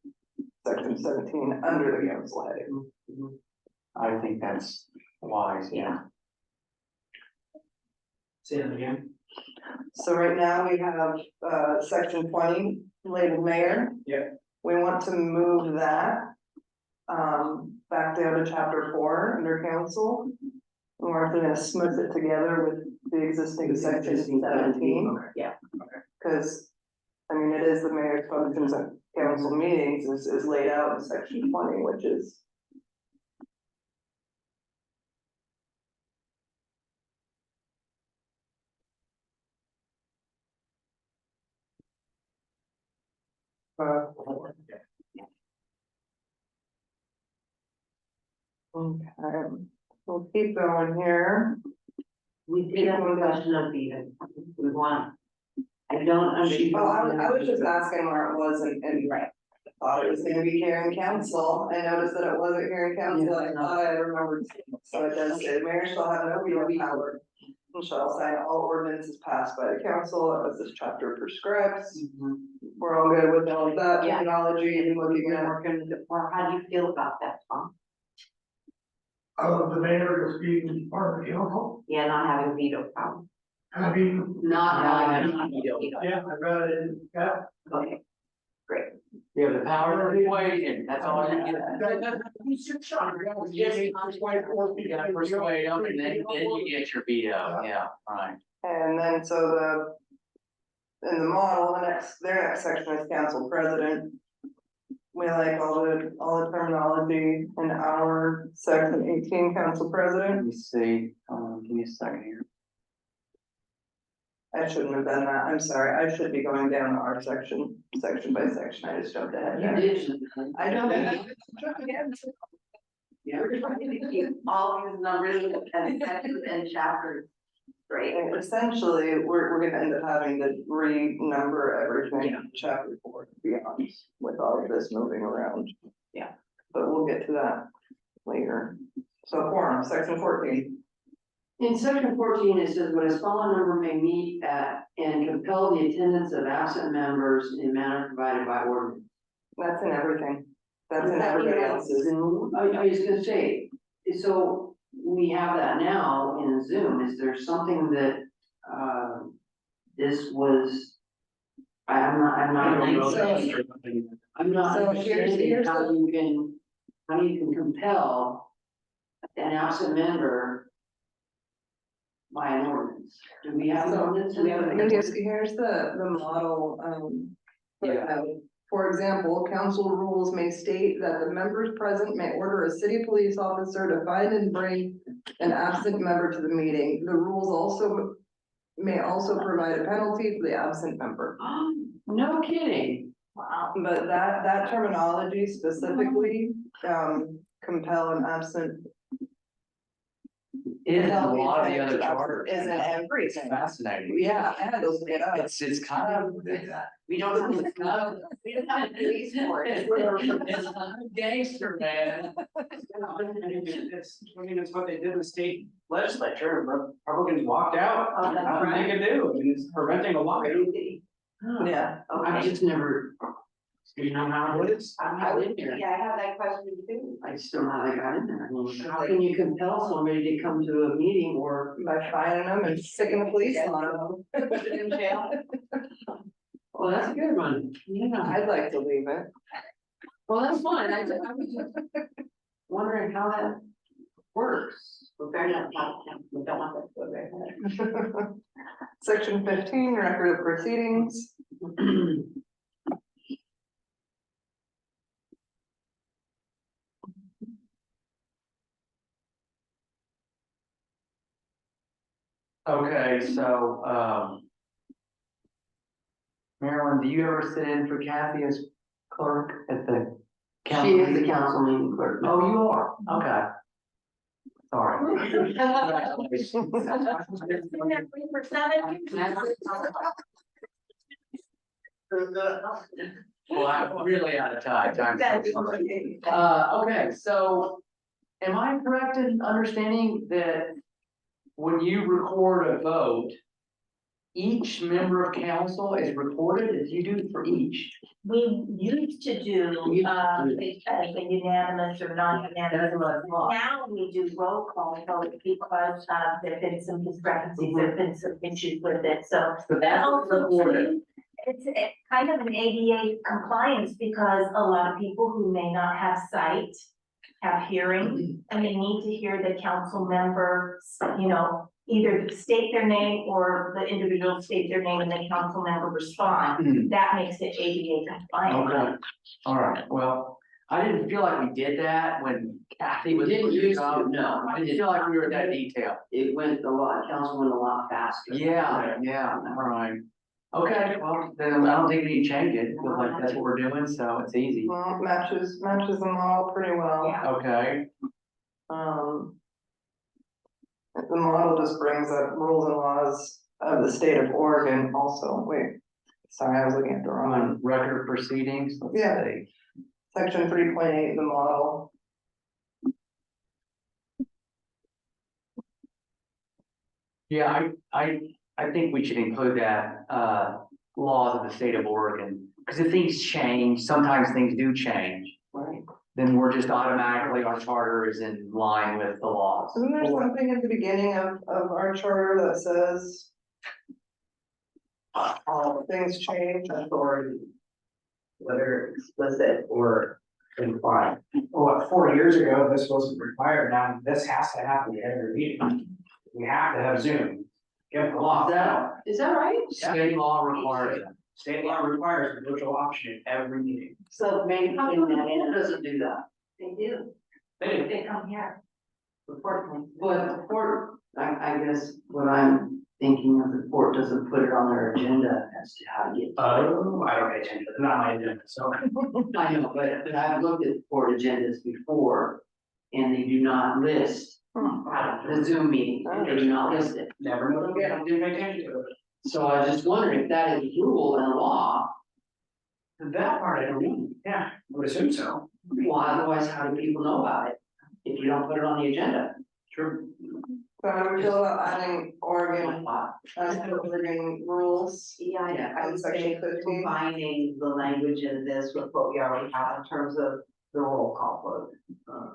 section 17 under the council heading. I think that's wise, yeah. Say that again. So right now we have, section 20 labeled mayor. Yeah. We want to move that, back down to chapter 4 under council. And we're gonna smooth it together with the existing section 17. yeah. Cause, I mean, it is the mayor's functions at council meetings is laid out in section 20, which is. Okay, we'll keep going here. We did have a question of veto, we want, I don't understand. Oh, I was just asking where it was and right. I thought it was gonna be here in council. I noticed that it wasn't here in council. I thought I remembered. So it does say, mayor shall have no veto power. And shall sign all ordinances passed by the council as this chapter prescribes. We're all good with all of that Yeah. terminology and looking at. Or how do you feel about that, Tom? The mayor is being part of the council, Yeah, not having veto power. having, Not having veto. veto. yeah, I read it, yeah. Okay, great. You have the power of persuasion, that's all I can get. You gotta persuade them, and then you get your veto, yeah, right. And then so in the model, their next section is council president. We like all the terminology in our section 18 council Let president. me see, give me a second here. I shouldn't have done that. I'm sorry. I should be going down to our section by section. I just jumped ahead there. I know. Yeah, we're trying to keep all these numbers and sections and chapters straight. And essentially, we're gonna end up having to renumber everything in chapter 4. problems with all of this moving around. Yeah. But we'll get to that later. So quorum, section 14. In section 14, it says, when a smaller number may meet at and compel the attendance of absent members in a manner provided by ordinance. That's in everything. That's in everybody else's. I was gonna say, so we have that now in Zoom. Is there something that, this was? I'm not. So here's understanding how you can compel an absent member by an ordinance. Do we have an ordinance? in there? Here's the model, footnote. For example, council rules may state that the members present may order a city police officer to find and bring an absent member to the meeting. The rules may also provide a penalty for the absent member. No kidding. Wow. But that terminology specifically, compel an absent. Is in a compel the lot of the attendance other of absent charters. Is in everything. Fascinating. Yeah, I had to look it up. It's kind of. We don't have to. We don't have a police force. It's gangster, man. It's what they did in the state legislature, Republicans walked out, Oh, that's nothing they could do, I mean, it's preventing a lot. Yeah. I just never, you know how it is? I'm not in there. Yeah, I have that question too. I just don't know how they got in there. I mean, how can you compel somebody to come to a meeting or? By fining them and sticking the police on them. Put it in jail. Well, that's a good one. Yeah. I'd like to leave it. Well, that's fine. I was just wondering how that works. Well, fair enough, we don't want that to go there. Section 15, record of proceedings. Okay, so, Marilyn, do you ever sit in for Kathy as clerk at the council? She is the meeting? council meeting clerk. Oh, you are, okay. Sorry. Isn't that 3%? Well, I'm really out of time. Okay, so am I correct in understanding that when you record a vote, each member of council is recorded as you do for each? We used to do, a unanimous or non-unanimous. Now we do roll call vote because, there've been some discrepancies, there've been some issues with it, so. So that's Also, recorded. it's kind of an ADA compliance because a lot of people who may not have sight have hearing, and they need to hear the council member, either state their name or the individual state their name and the council member respond. Hmm. That makes it ADA compliant. Okay, all right, well, I didn't feel like we did that when Kathy was. We didn't your used to, job. no. I didn't feel like we were that detailed. It went a lot, council went a lot faster. Yeah, all right. Okay, well, then I don't think we need to change it, feels like that's what we're doing, so it's easy. Well, matches the model pretty well. Yeah. Okay, The model just brings up rules and laws of the state of Oregon also. Wait, sorry, I was looking at the wrong one. on record of proceedings, let's Yeah. see. Section 3.8, the model. Yeah, I think we should include that, laws of the state of Oregon, because if things change, sometimes things do change. Right. Then we're just automatically, our charter is in line with the laws. Isn't there something at the beginning of our charter that says things change? Authority. Whether explicit or implied. Well, 4 years ago, this wasn't required, now this has to happen at every meeting. We have to have Zoom. Get the law. Is that right? State law requires it. State law requires a virtual option at every meeting. So maybe How putting come that in. it doesn't do that? They do, They they come here. Reporting. But the court, I guess what I'm thinking of, the court doesn't put it on their agenda as to how to get. Oh, I don't pay attention, it's not my agenda, so. I know, but I've looked at court agendas before, and they do not list the Zoom meeting, they do not list it. Never know again, I didn't pay attention to it. So I was just wondering if that is a rule and a law, That part I don't know. Yeah, I would assume so. Well, otherwise, how do people know about it if you don't put it on the agenda? Sure. So how do we feel about adding Oregon, as the Oregon rules? Yeah, I On would section say 15. combining the language in this with what we already have in terms of the roll call vote.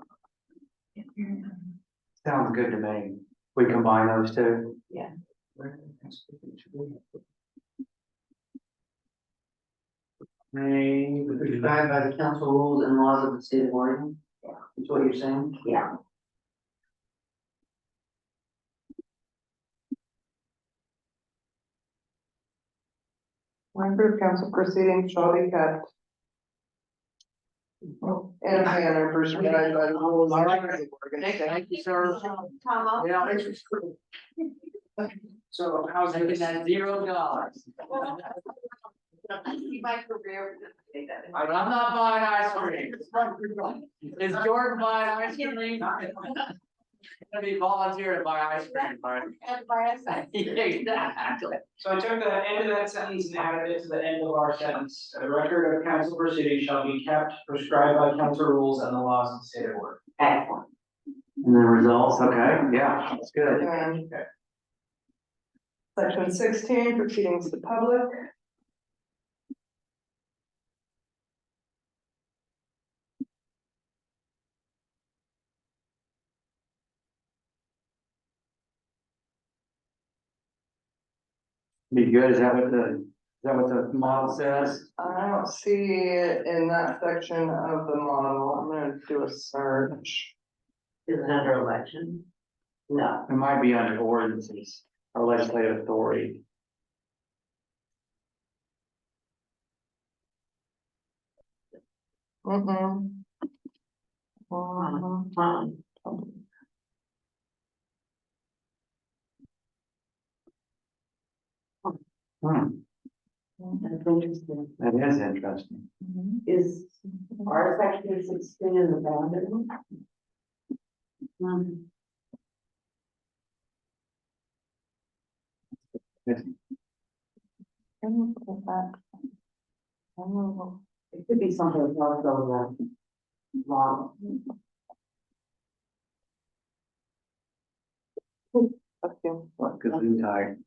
Sounds good to me. We combine those two. Yeah. May be prescribed by the council rules and laws of the state of Oregon. Yeah. That's what you're saying? Yeah. Member of council proceedings shall be kept. In a manner prescribed by the rules. All right. of Oregon State. Thank you, sir. Tom, I'll- Yeah. So how's Taking this? that $0. I see my career. I'm not buying ice cream. Is Jordan buying ice cream? Gonna be volunteer to buy ice cream, right? Exactly. So I took the end of that sentence and added it to the end of our sentence. A record of council proceedings shall be kept prescribed by council rules and the laws of the state of Oregon. Excellent. And the results, okay, yeah, that's good. And section 16, proceedings to public. Be good, is that what the model says? I don't see it in that section of the model. I'm gonna do a search. Is it under election? No. It might be under ordinances or legislative authority. Mhm. Hmm, That's interesting. that is interesting. Is our section 16 in the boundary? It could be something else though, wrong. Okay. What, Gesundheit?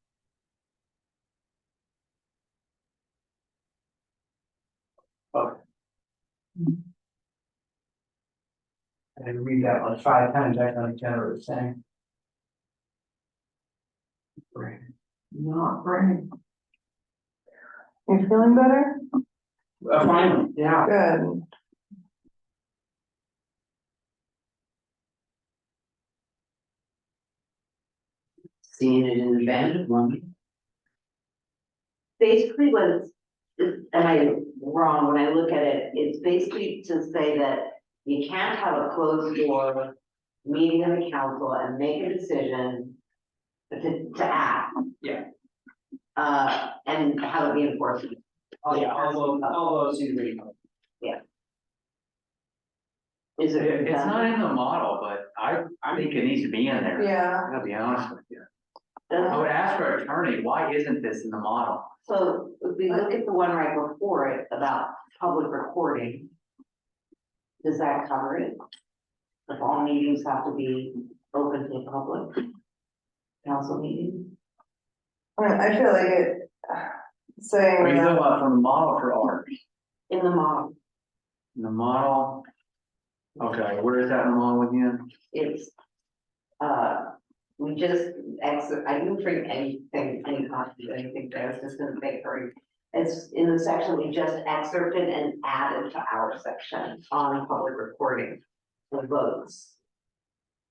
I had to read that like 5 times, I don't know what it's saying. Not brain. You feeling better? Finally, yeah. Good. Seeing it in the bandit one. Basically, what am I wrong when I look at it? It's basically to say that you can't have a closed door meeting of the council and make a decision to act. Yeah. And have it be enforced. Oh, yeah, all those you read. Is it? It's not in the model, but I think it needs to be in there. Yeah. I gotta be honest with you. I would ask our attorney, why isn't this in the model? So if we look at the one right before it about public recording. Does that cover it? If all meetings have to be open to the public? Council meetings? I feel like it saying Are you talking that, about from the model for ours? In the model, In the model? Okay, where is that in the model again? it's, we just I didn't bring anything, any copy, anything there, I was just gonna make it. It's in the section we just excerpted and added to our section on public recording the votes.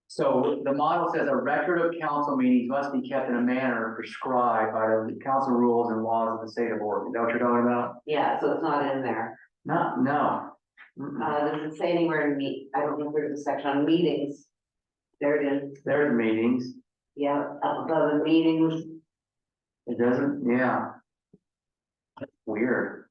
So the model says a record of council meetings must be kept in a manner prescribed by the council rules and laws of the state of Oregon. Is that what you're talking about? Yeah, so it's not in there. No. Mm-mm. Does it say anywhere in I don't know if there's a section on meetings. There it is, There's meetings. yeah, up above the meetings, It doesn't, yeah. That's weird.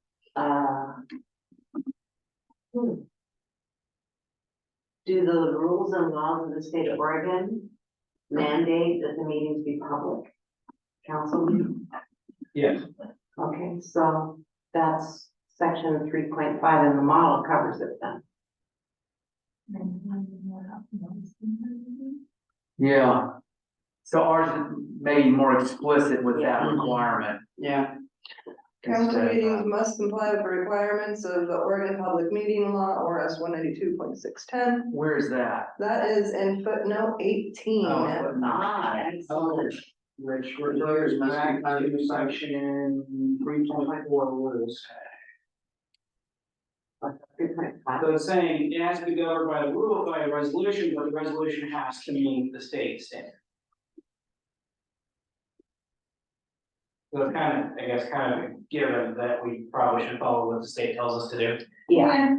Do the rules and laws of the state of Oregon mandate that the meetings be public? Council meetings? Yes. Okay, so that's section 3.5 in the model covers it then. Yeah. So ours is maybe more explicit with that Yeah. requirement. Yeah, Council instead of, meetings must comply with the requirements of the Oregon Public Meeting Law, ORS 192.610. Where is that? That is in footnote 18. Which refers back to section 3.4 rules. 3.5. So it's saying it has to be governed by the rule, by a resolution, but the resolution has to meet the state standard. So it's kind of, I guess, kind of a given that we probably should follow what the state tells us to do. Yeah.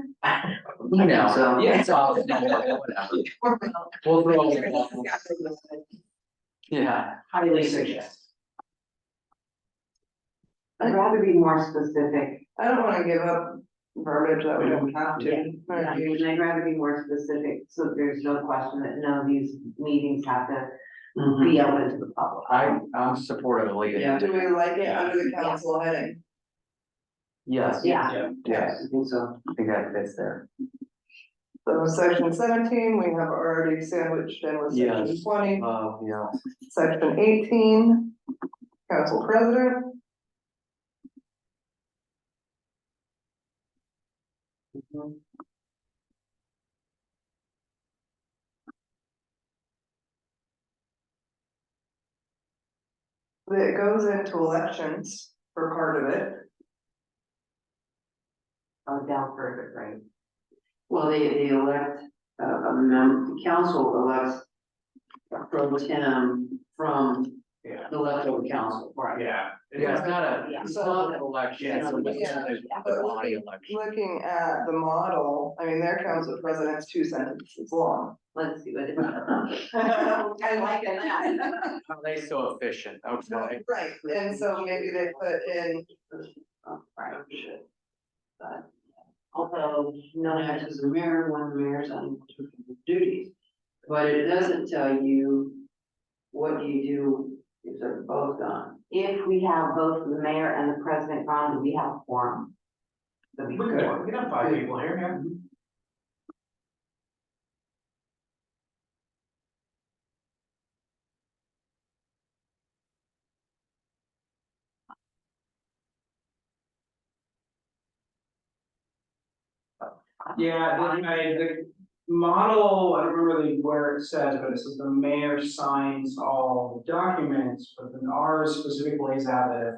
You know, So- yeah, it's all, whatever. We'll throw it. Yeah, Highly suggest. I'd rather be more specific. I don't wanna give up verbiage that we don't have to. Yeah, and I'd rather be more specific, so there's no question that no, these meetings have to be open to the public. I'm supportive of leaving. Yeah. Do we like it under the council heading? Yes. Yeah. Yes, I think so. I think that fits there. So section 17, we have already sandwiched in with section Yes. 20, Yeah. section 18, council president. It goes into elections for part of it. Oh, down further, right? Well, they elect, the council elects a pro tem from Yeah. the leftover council. Right. Yeah, it's not a, Yeah. it's not an election, it's a Yeah. body election. Looking at the model, I mean, their council president's 2 sentences long. Let's see what it is. I like that. How are they so efficient? Okay. Right, and so maybe they put in, Right. Although, no, Known as the mayor, one of the mayor's on duties. But it doesn't tell you what you do if they're both gone. if we have both the mayor and the president gone, do we have a quorum? We could have 5 people here, yeah. Yeah, the model, I don't remember where it says, but it says the mayor signs all documents, but then ours specifically lays out that if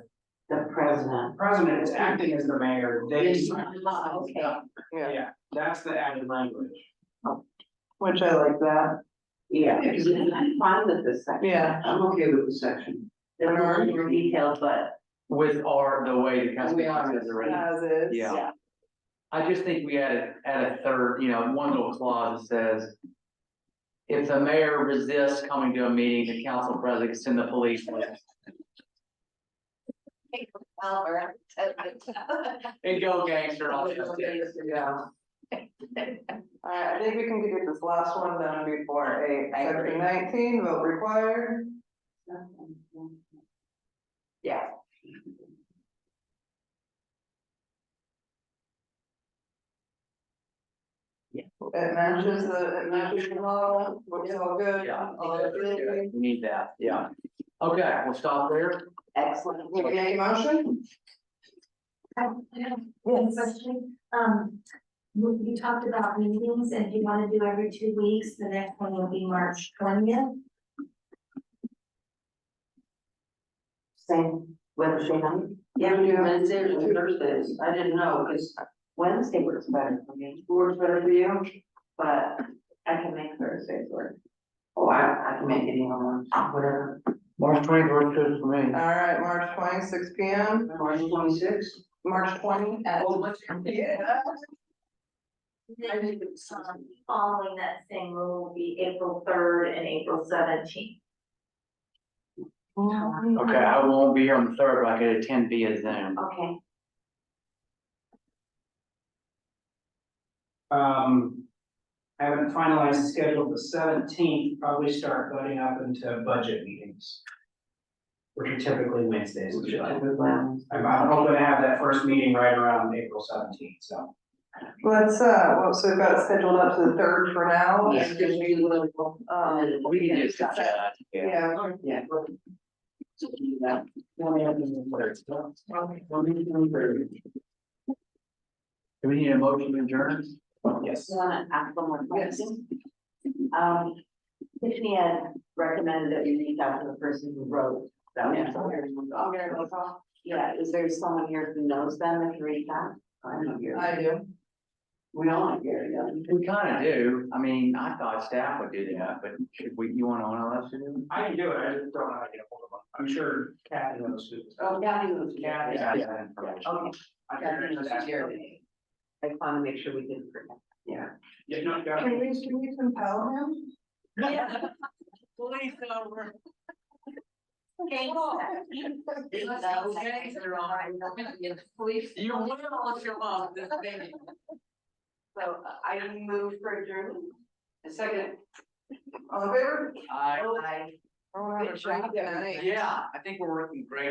The president. the president is acting as the mayor, they sign. Okay. Yeah, that's the added language. which I like that. Yeah, I'm fine with this section. Yeah. I'm okay with the section. There are more details, but With the way the Cascade We are. Locks is already. As is. Yeah. I just think we add a third, one little clause that says, if the mayor resists coming to a meeting, the council president can send the police. And go gangster on it. Yeah. Alright, I think we can get this last one done before section 19, vote required. yeah. It matches the model, looks all good. Yeah. All good. We need that, yeah. Okay, we'll stop there. Excellent. You make a motion? One question, you talked about meetings, and if you wanna do every 2 weeks, the next one will be March 20th. Same, Wednesday night? Yeah, we do Wednesdays or Thursdays. I didn't know, because Wednesday works better for me, works better for you. but I can make Thursdays work. Oh, I can make any one, whatever. March 20th works good for me. Alright, March 20, 6 P M, March 26th. March 20 at. Yeah. Following that same rule will be April 3rd and April 17th. Okay, I won't be here on the 3rd, but I could attend via Zoom. Okay. I haven't finalized the schedule for the 17th, probably start butting up into budget meetings. which are typically Wednesdays. Which are So typically- I'm hoping to have that first meeting right around April 17th, so. Let's, well, so we've got it scheduled up to the 3rd for now. Yeah. and then we will, We can just, yeah. yeah. Yeah. Do we need a motion to adjourn? Yes. I wanna ask one more Yes. question. Tiffany had recommended that we reach out to the person who wrote that. Yeah, is there someone here who knows them that can reach out? I know Gary. I do. We all know Gary, yeah. We kind of do. I mean, I thought staff would do that, but should we, you want one of us to do it? I can do it, I just don't know how to get a hold of them. I'm sure Kathy knows who. Oh, yeah, he knows. Kathy. Yeah, information. Okay, I yeah, can he knows ask her. Gary. I just wanna make sure we didn't forget. Yeah. Yeah, no, got Can it. we compel him? Please over. You will show up this meeting. So I move for adjournment. A second. All in favor? I, Aye. Oh, have a great night. yeah, I think we're working great.